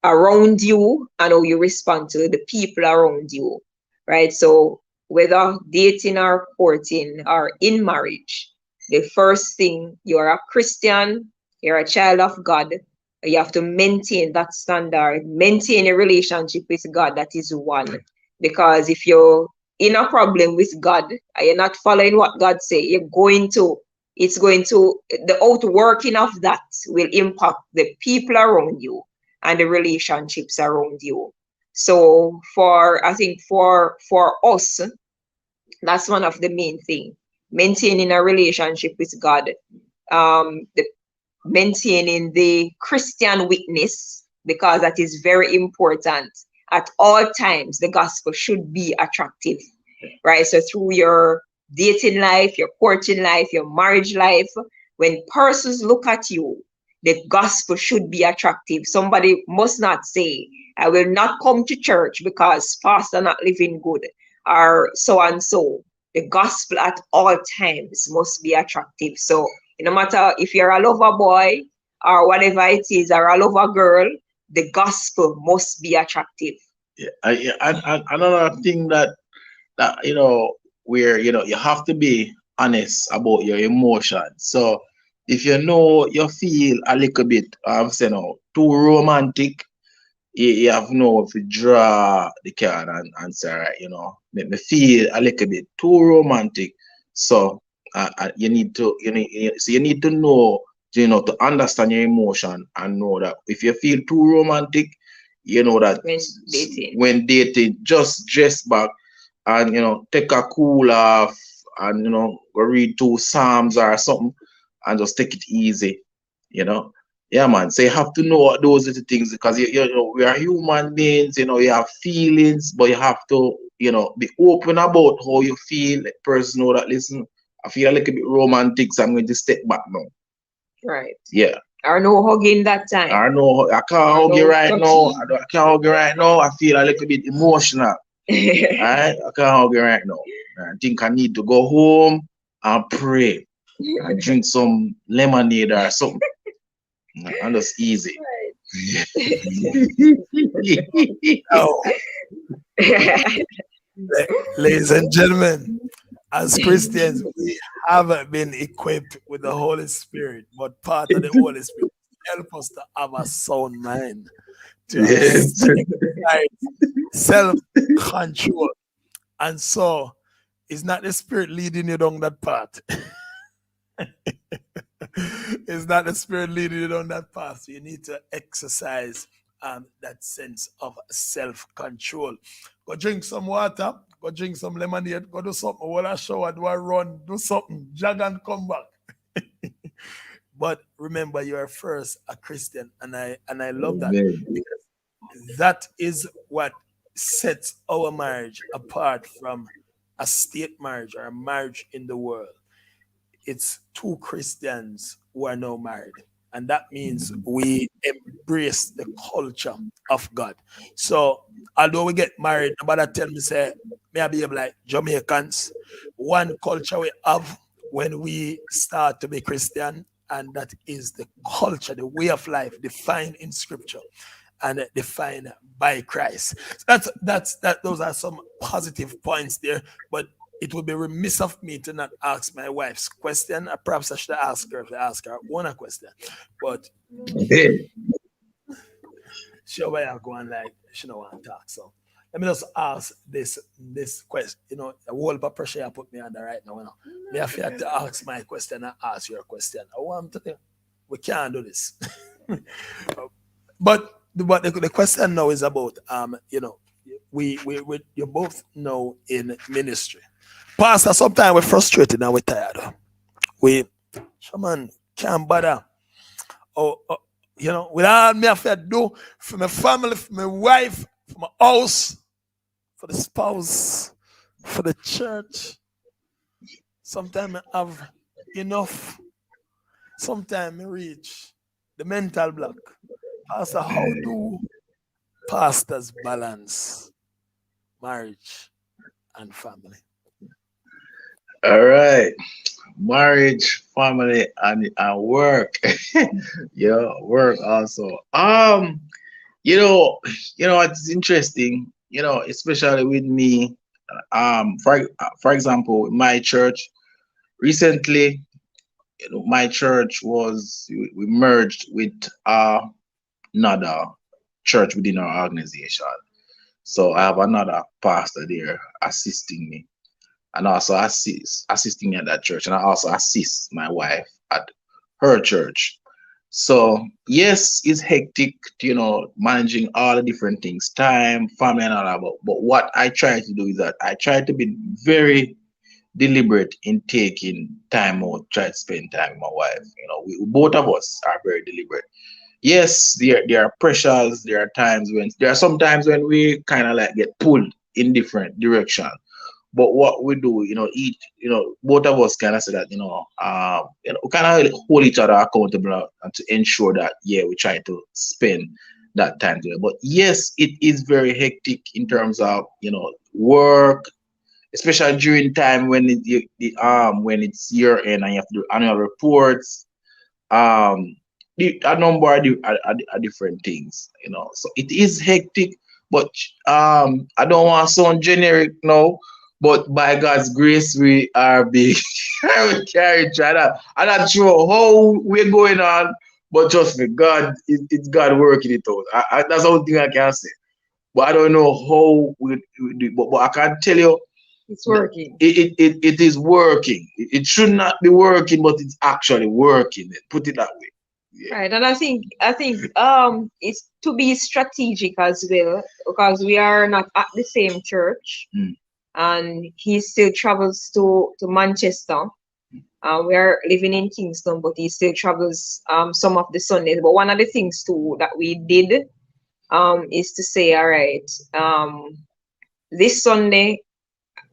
around you and how you respond to the people around you, right? So whether dating or courting or in marriage, the first thing, you're a Christian, you're a child of God, you have to maintain that standard, maintain a relationship with God that is one. Because if you're in a problem with God and you're not following what God says, the outworking of that will impact the people around you and the relationships around you. So I think for us, that's one of the main things. Maintaining a relationship with God, maintaining the Christian witness, because that is very important. at all times, the gospel should be attractive, right? So through your dating life, your courting life, your marriage life, when persons look at you, the gospel should be attractive. Somebody must not say, I will not come to church because pastor not living good or so and so. The gospel at all times must be attractive. So no matter if you're a lover boy or whatever it is, or a lover girl, the gospel must be attractive. Yeah, and another thing that where you have to be honest about your emotions. So if you feel a little bit too romantic, you have no if you draw the card and say, right, make me feel a little bit too romantic. So you need to know, to understand your emotion and know that if you feel too romantic, you know that when dating, just dress back and take a cool off and go read two psalms or something and just take it easy, you know. Yeah, man. So you have to know those little things because we are human beings. You have feelings, but you have to be open about how you feel. Let person know that, listen, I feel a little bit romantic, so I'm going to step back now. Right. Yeah. Or no hugging that time. I know I can't hug you right now. I can't hug you right now. I feel a little bit emotional. Alright, I can't hug you right now. I think I need to go home and pray and drink some lemonade or something. And that's easy. Oh, ladies and gentlemen, as Christians, we haven't been equipped with the Holy Spirit, but part of the Holy Spirit help us to have a sound mind, to Yes. exercise self-control. And so, it's not the Spirit leading you down that path. It's not the Spirit leading you down that path. You need to exercise that sense of self-control. Go drink some water, go drink some lemonade, go do something, while I shower, do a run, do something, jog and come back. But remember, you are first a Christian, and I love that, because that is what sets our marriage apart from a state marriage or a marriage in the world. It's two Christians who are now married. And that means we embrace the culture of God. So although we get married, nobody tell me, say, may I be like Jamaicans. One culture we have when we start to be Christian, and that is the culture, the way of life defined in scripture and defined by Christ. Those are some positive points there, but it would be remiss of me to not ask my wife's question. Perhaps I should ask her one question. But she over here going like she don't want to talk. So let me just ask this question. The whole pressure you put me under right now. Me have to ask my question and ask your question. I want to think we can't do this. But the question now is about we you both know in ministry. Pastor, sometimes we're frustrated and we're tired. We, shaman, can't bother. With all me have to do for my family, for my wife, for my house, for the spouse, for the church. Sometimes I have enough. Sometimes I reach the mental block. Pastor, how do pastors balance marriage and family? All right. Marriage, family, and work. Yeah, work also. It's interesting, especially with me. For example, my church recently, my church we merged with another church within our organization. So I have another pastor there assisting me, and also assisting me at that church, and I also assist my wife at her church. So yes, it's hectic, managing all the different things, time, family, and all that. But what I try to do is that I try to be very deliberate in taking time out, try to spend time with my wife. We both of us are very deliberate. yes, there are pressures. There are some times when we kind of like get pulled in different direction. But what we do, both of us kind of say that, we kind of hold each other accountable and to ensure that, yeah, we try to spend that time together. But yes, it is very hectic in terms of, work, especially during time when when it's year end and you have to do annual reports, um, a number of different things, So it is hectic, but I don't want to sound generic now, but by God's grace, we are big. We carry each other. I'm not sure how we're going on, but trust me, it's God working it out. That's the only thing I can say. But I don't know how we do, but I can tell you It's working. it is working. It should not be working, but it's actually working. Put it that way. Yeah. Right, and I think it's to be strategic as well because we are not at the same church, Mm. and he still travels to Manchester. We are living in Kingston, but he still travels some of the Sundays. But one of the things too that we did is to say, all right, this Sunday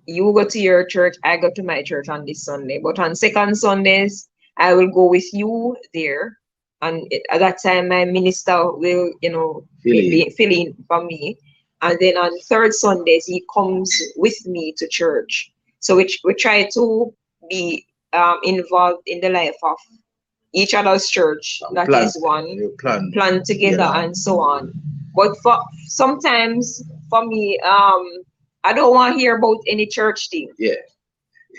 you go to your church, I go to my church on this Sunday. But on second Sundays, I will go with you there. And at that time, my minister will, fill in for me. And then on third Sundays, he comes with me to church. So we try to be involved in the life of each other's church. That Plan. is one. You plan. Plan together Yeah. and so on. But for sometimes for me, I don't want to hear about any church thing. Yeah.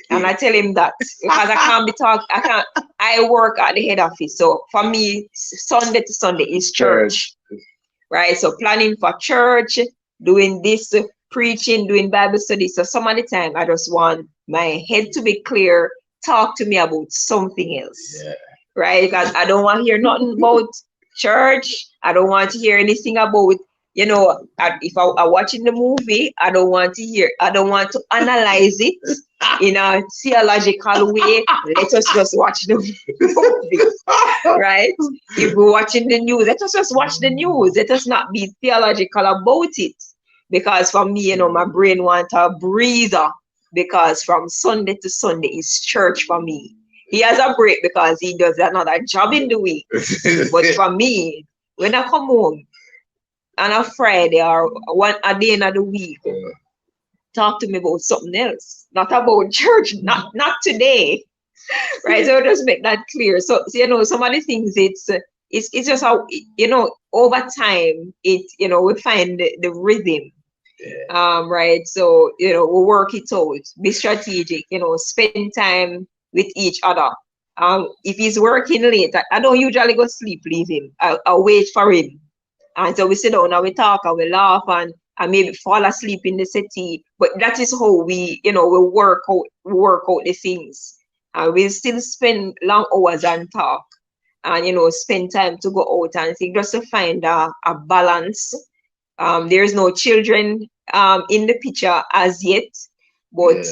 And I tell him that because I can't be talk. I work at the head office. So for me, Sunday to Sunday is church. Right? So planning for church, doing this, preaching, doing Bible study. So some of the time I just want my head to be clear, talk to me about something else. Yeah. Right? Because I don't want to hear nothing about church. I don't want to hear anything about, if I'm watching the movie, I don't want to analyze it in a theological way. Let us just watch the movie, right? If we're watching the news, let us just watch the news. Let us not be theological about it. Because for me, my brain wants a breather because from Sunday to Sunday is church for me. He has a break because he does another job in the week. But for me, when I come home on a Friday or a day in the week, talk to me about something else, not about church, not today, right? So just make that clear. So some of the things it's just how over time we find the rhythm. Right. So, we work it out, be strategic, spend time with each other. If he's working late, I don't usually go sleep, leave him. I'll wait for him. And so we sit down and we talk and we laugh and maybe fall asleep in the city. But that is how we work out the things. And we still spend long hours and talk and, spend time to go out and think just to find a balance. There's no children in the picture as yet, but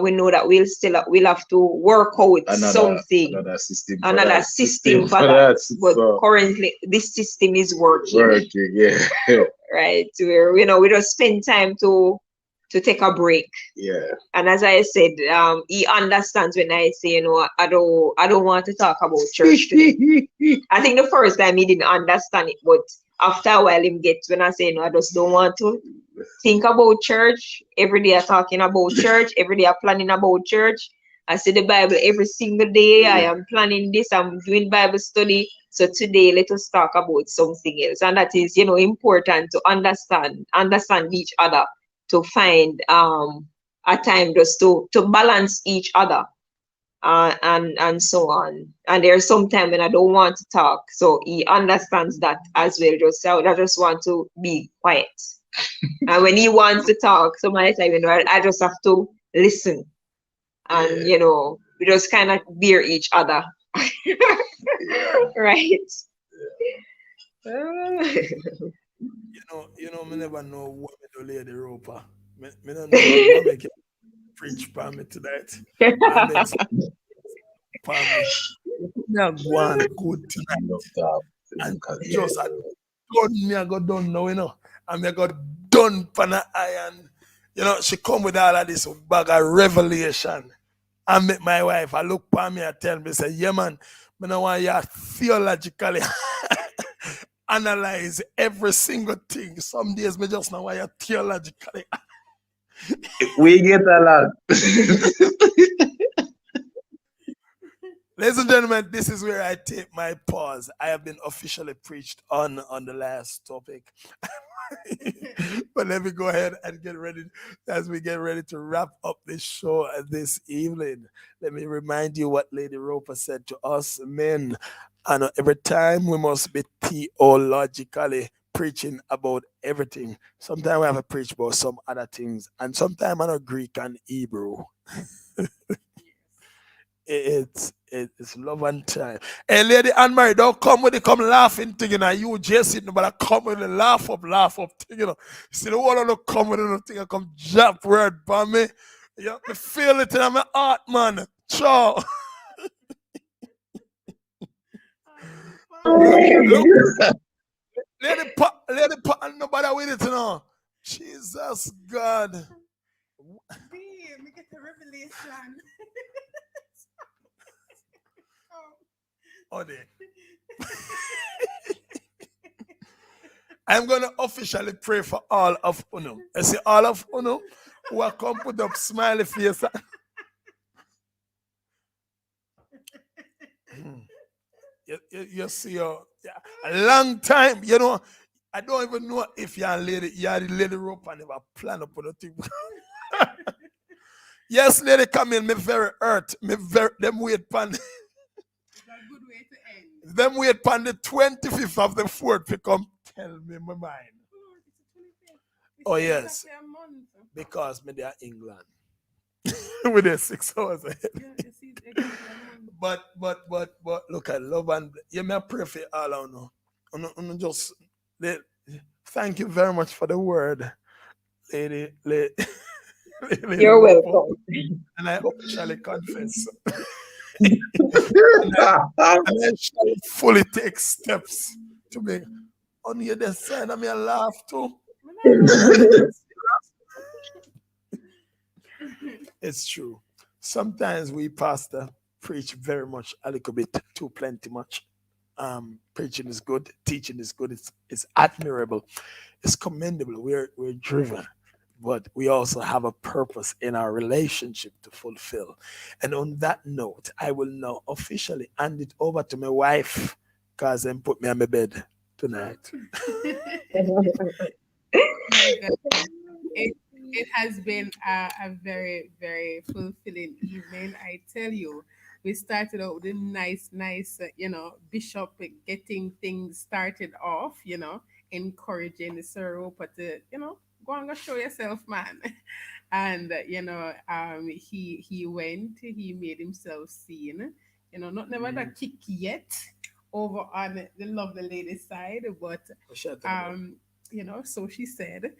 we know that we'll have to work out another system for that. But currently, this system is working. Yeah. Right, where we just spend time to take a break. Yeah. And as I said, he understands when I say, I don't want to talk about church today. I think the first time he didn't understand it, but after a while him gets when I say, I just don't want to think about church. Every day I'm talking about church. Every day I'm planning about church. I see the Bible every single day. I am planning this. I'm doing Bible study. So today, let us talk about something else. And that is, important to understand each other, to find a time just to balance each other and so on. And there's some time when I don't want to talk. So he understands that as well. I just want to be quiet. And when he wants to talk, some of the time, I just have to listen. And, we just kind of bear each other. Right? Me never know what me do lady roper. Me don't know what make it preach for me tonight. And then for me. Not one good tonight. and just a done me I got done now, and me I got done pan the iron. She come with all of this bag of revelation. I met my wife. I look at me and tell me, say, yeah, man, I don't want you theologically analyze every single thing. Some days, me just know why you theologically. We get a lot. Ladies and gentlemen, this is where I take my pause. I have been officially preached on the last topic. But let me go ahead and get ready as we get ready to wrap up this show this evening. Let me remind you what Lady Roper said to us men. And every time we must be theologically preaching about everything. Sometimes we have to preach about some other things, and sometimes I know Greek and Hebrew. It's love and time. Hey, Lady Anne Marie, don't come with it, come laughing thing, You just sitting, but I come with the laugh up thing, See the one don't come with the thing, I come jump word by me. Me feel it in my heart, man. Ciao. Look, Lady Pat, and nobody with it, Jesus God. Damn, we get a revelation. Oh, there. I'm going to officially pray for all of Uno. I say all of Uno who are come put up smiley face. You see, a long time, I don't even know if you're the lady rope and never plan up on the thing. Yes, lady come in, me very hurt. Them wait pan. Good way to end. Them wait pan the 25th of the 4th to come tell me my mind. Oh, yes. Because me they are England. With their 6 hours ahead. But look at love and you may pray for all I know. Just thank you very much for the word, lady. You're welcome. And I officially confess. and I shall fully take steps to make on the other side of me a laugh too. It's true. Sometimes we pastor preach very much, a little bit too plenty much. Preaching is good, teaching is good, it's admirable, it's commendable. We're driven, but we also have a purpose in our relationship to fulfill. And on that note, I will now officially hand it over to my wife, because then put me on my bed tonight. It has been a very, very fulfilling evening. I tell you, we started out with a nice, Bishop getting things started off, encouraging the Sir Roper to, go and go show yourself, man. And, he went, he made himself seen, not never that kick yet over on the lovely lady side, but, so she said.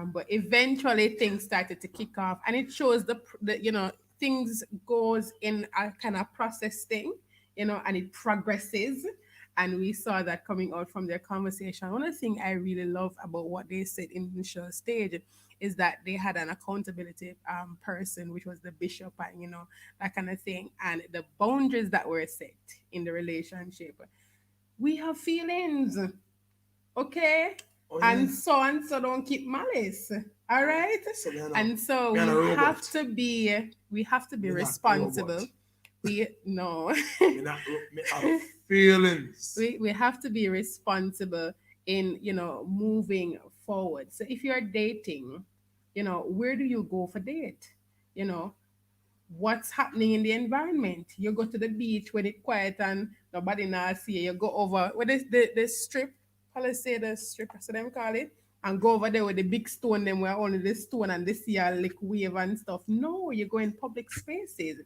But eventually things started to kick off, and it shows the things goes in a kind of process thing, and it progresses. And we saw that coming out from their conversation. One of the things I really love about what they said in the show stage is that they had an accountability person, which was the bishop, and that kind of thing, and the boundaries that were set in the relationship. We have feelings, okay? Oh, yeah. And so don't keep malice. All right. So we have to be responsible. We feelings. We have to be responsible in moving forward. So if you're dating, where do you go for date? What's happening in the environment? You go to the beach when it's quiet and nobody now see you. You go over where the strip. Let's say the strip, so them call it, and go over there with the big stone, them where only the stone and this year like wave and stuff. No, you go in public spaces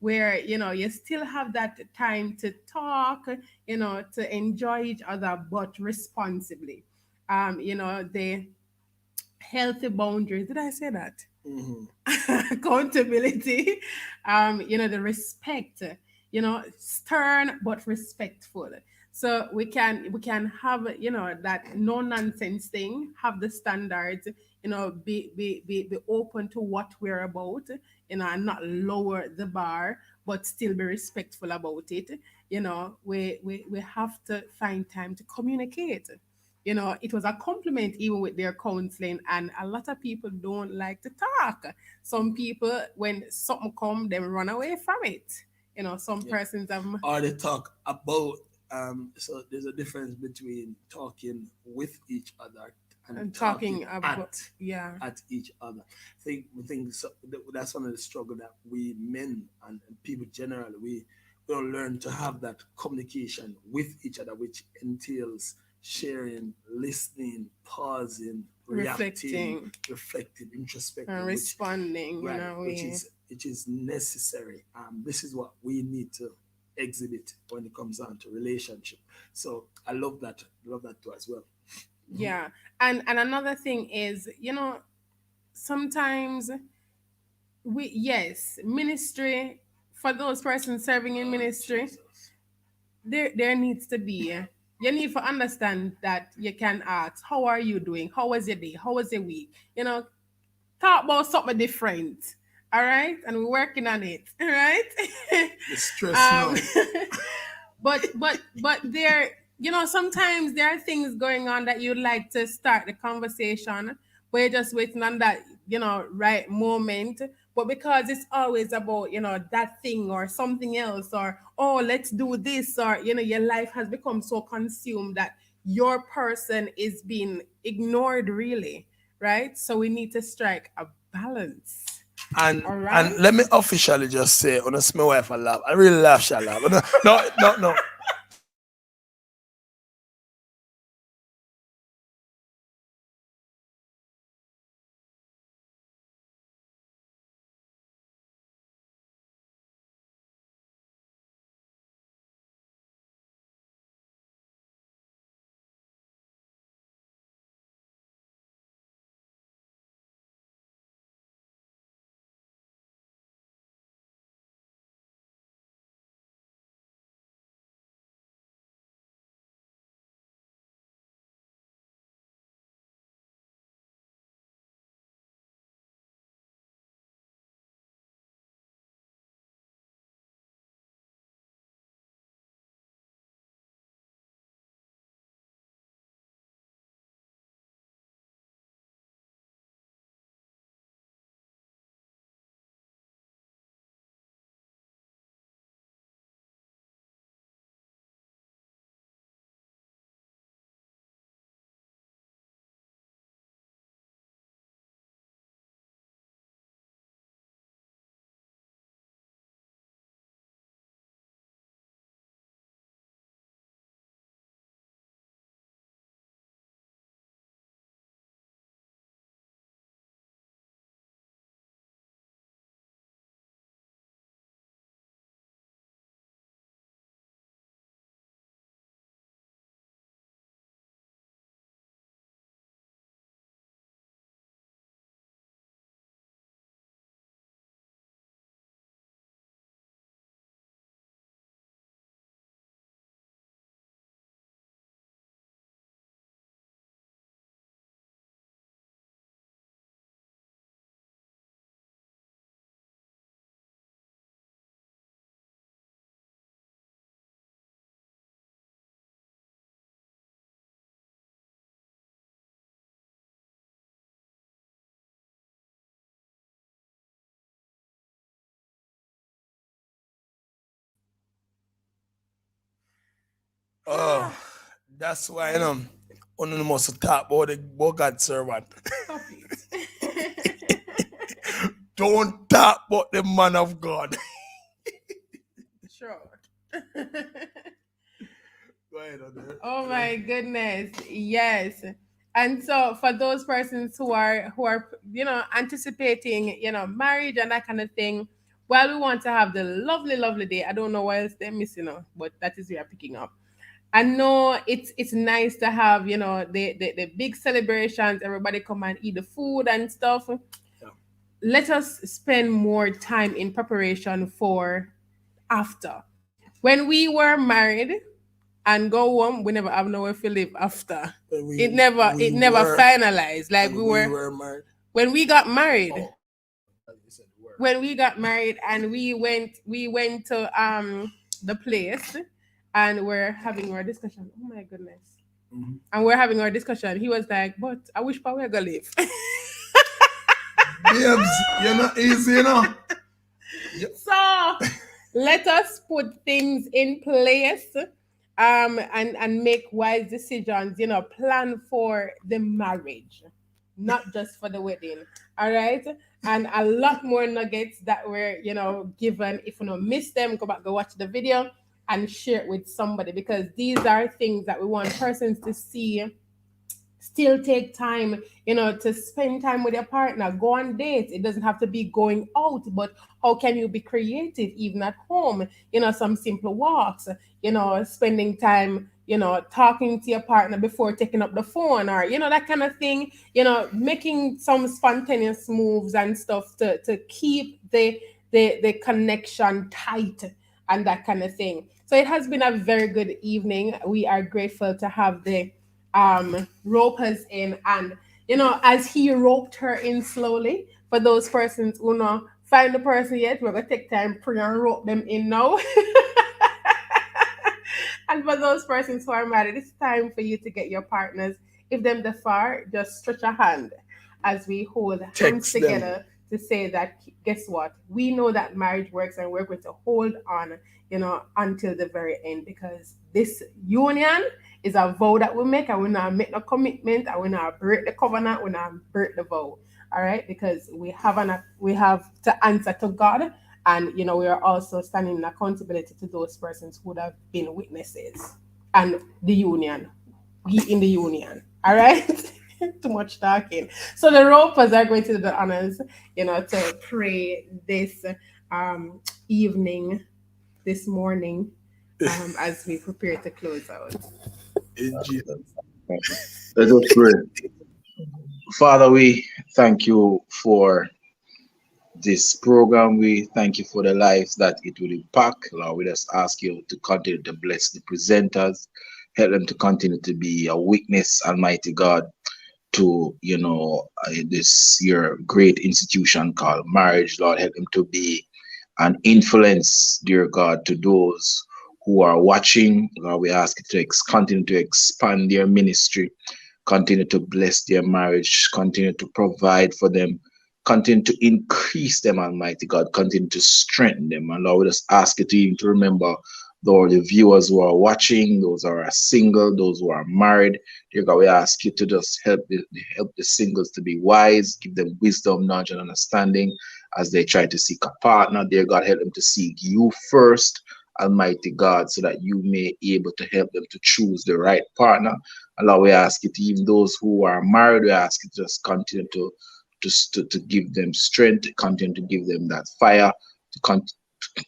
where you still have that time to talk, to enjoy each other, but responsibly. The healthy boundaries. Did I say that? Mm-hmm. Accountability. The respect. Stern but respectful. So we can have, that no nonsense thing, have the standards, be open to what we're about, and not lower the bar, but still be respectful about it. We have to find time to communicate. It was a compliment even with their counseling, and a lot of people don't like to talk. Some people, when something come, they run away from it. Some Yeah. persons have Or they talk about, so there's a difference between talking with each other and and talking talking about, at yeah, each other. I think so, that's one of the struggle that we men and people generally, we don't learn to have that communication with each other, which entails sharing, listening, pausing, reacting, reflecting reflecting, and introspecting, which responding in right, a way. which is necessary. This is what we need to exhibit when it comes down to relationship. So I love that too as well. Mhm. Yeah. And another thing is, sometimes yes, ministry, for those persons serving in Oh, ministry, Jesus. there needs to be, you need to understand that you can ask, how are you doing? How was your day? How was your week? Talk about something different. All right, and we're working on it. All right. The stress um now. but there, sometimes there are things going on that you'd like to start the conversation, but you're just waiting on that, right moment. But because it's always about, that thing or something else, or, oh, let's do this, or, your life has become so consumed that your person is being ignored, really. Right, so we need to strike a balance. All And right. let me officially just say, on a small wife, I laugh. I really laugh, shall laugh. No, no, no, no. Oh, that's why, one of the most talk about the God servant. Stop it. Don't talk about the man of God. Sure. Go ahead, Ade. Oh my goodness. Yes. And so for those persons who are anticipating, marriage and that kind of thing, well, we want to have the lovely, lovely day. I don't know what else they're missing, but that is we are picking up. I know it's nice to have, the big celebrations, everybody come and eat the food and stuff. Yeah. Let us spend more time in preparation for after. When we were married, and go home. We never have nowhere to live after. We, It never were, finalized. Like and we we were were married. when we got married. Oh, you said were. When we got married and we went to the place and we're having our discussion. Oh my goodness. Mhm. And we're having our discussion. He was like, but I wish Power gonna live. Babes, you're not easy, you know. So let us put things in place and make wise decisions, plan for the marriage, not just for the wedding. All right. And a lot more nuggets that were, given. If you don't miss them, go back, go watch the video and share it with somebody, because these are things that we want persons to see. Still take time, to spend time with your partner, go on dates. It doesn't have to be going out, but how can you be creative even at home? Some simple walks, spending time, talking to your partner before taking up the phone, or that kind of thing, making some spontaneous moves and stuff to keep the connection tight and that kind of thing. So it has been a very good evening. We are grateful to have the ropers in, and as he roped her in slowly, for those persons who not find the person yet, we're gonna take time pray and rope them in now. And for those persons who are married, it's time for you to get your partners. If them the far, just stretch a hand as we hold hands Text them. together to say that, guess what? We know that marriage works, and we're going to hold on, until the very end, because this union is a vow that we make, and we not make no commitment, and we not break the covenant, we not break the vow. All right, because we have to answer to God, and we are also standing in accountability to those persons who would have been witnesses, and the union, we in the union. All right. Too much talking. So the ropers are going to do the honors, to pray this evening, this morning, as we prepare to close out. In Jesus. Let us pray. Father, we thank you for this program. We thank you for the lives that it will impact. Lord, we just ask you to continue to bless the presenters, help them to continue to be a witness, Almighty God, to this your great institution called marriage. Lord, help them to be an influence, dear God, to those who are watching. Lord, we ask you to continue to expand their ministry, continue to bless their marriage, continue to provide for them, continue to increase them, Almighty God, continue to strengthen them. And Lord, we just ask you to even to remember the viewers who are watching, those who are single, those who are married. Dear God, we ask you to just help the singles to be wise, give them wisdom, knowledge, and understanding as they try to seek a partner. Dear God, help them to seek you first, Almighty God, so that you may be able to help them to choose the right partner. And Lord, we ask you to, even those who are married, we ask you to just continue to give them strength, to continue to give them that fire, to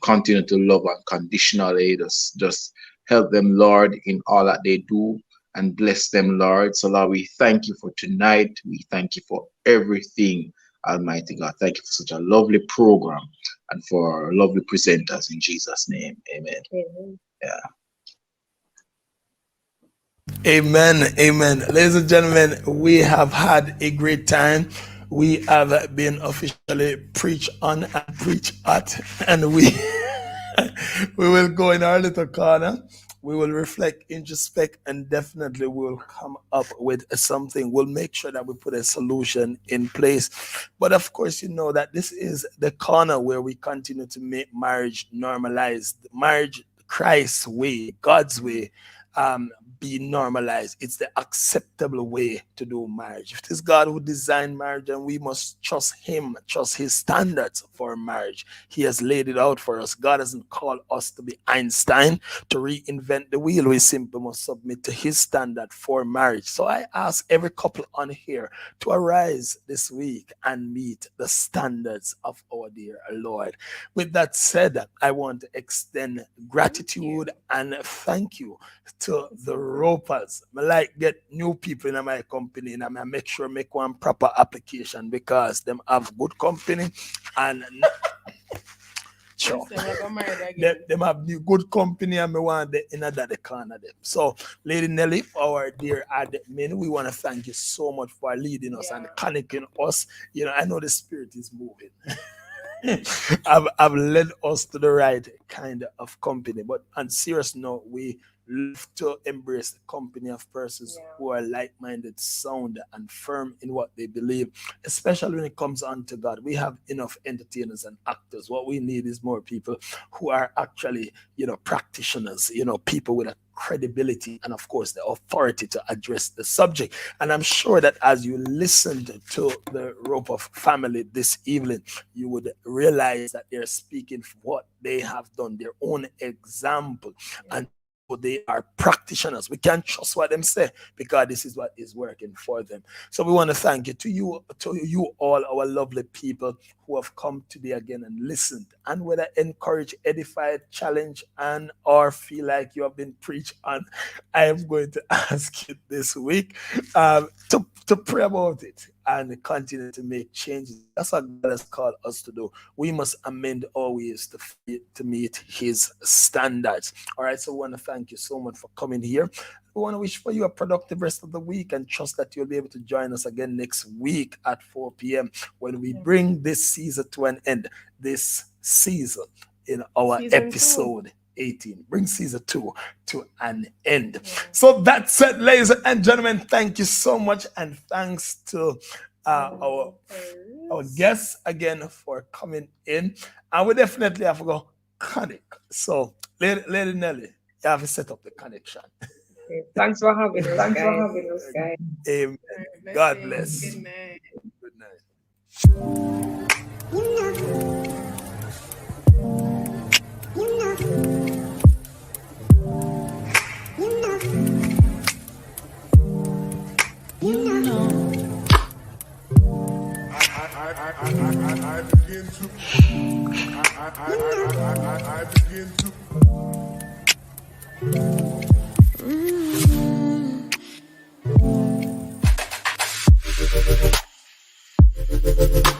continue to love unconditionally. Just help them, Lord, in all that they do, and bless them, Lord. So, Lord, we thank you for tonight. We thank you for everything, Almighty God. Thank you for such a lovely program and for lovely presenters. In Jesus' name, amen. Amen. Yeah. Amen. Amen. Ladies and gentlemen, we have had a great time. We have been officially preached on and preached at, and we we will go in our little corner. We will reflect, introspect, and definitely we'll come up with something. We'll make sure that we put a solution in place. But of course, you know that this is the corner where we continue to make marriage normalized. Marriage, Christ's way, God's way, be normalized. It's the acceptable way to do marriage. If it is God who designed marriage, and we must trust him, trust his standards for marriage. He has laid it out for us. God hasn't called us to be Einstein, to reinvent the wheel. We simply must submit to his standard for marriage. So I ask every couple on here to arise this week and meet the standards of our dear Lord. With that said, I want to extend gratitude and thank you to the ropers. I like get new people in my company, and I make sure make one proper application, because them have good company and future. Yes, them are married again. Them have new good company and me want the inner that they corner them. So, Lady Nelly, our dear admin, we want to thank you so much for leading us and connecting us. You know, I know the spirit is moving. I've led us to the right kind of company. But on serious note, we love to embrace the company of persons who are like-minded, sound, and firm in what they believe, especially when it comes on to God. We have enough entertainers and actors. What we need is more people who are actually, practitioners, people with a credibility and of course the authority to address the subject. And I'm sure that as you listened to the Rope of Family this evening, you would realize that they're speaking for what they have done, their own example, and they are practitioners. We can't trust what them say because this is what is working for them. So we want to thank you to you all, our lovely people who have come today again and listened, and whether encouraged, edified, challenged, and or feel like you have been preached on. I am going to ask you this week to pray about it and continue to make changes. That's what God has called us to do. We must amend our ways to meet His standards. All right, so we want to thank you so much for coming here. We want to wish for you a productive rest of the week and trust that you'll be able to join us again next week at 4 p.m. when we bring this season to an end. This season in our Season episode 18. Bring season 2 to an end. So that's it, ladies and gentlemen. Thank you so much, and thanks to our guests again for coming in. And we definitely have to go connect. So, Lady Nelly, you have to set up the connection. Thanks for having us, guys. Amen. God bless. Good night. Good night. I begin to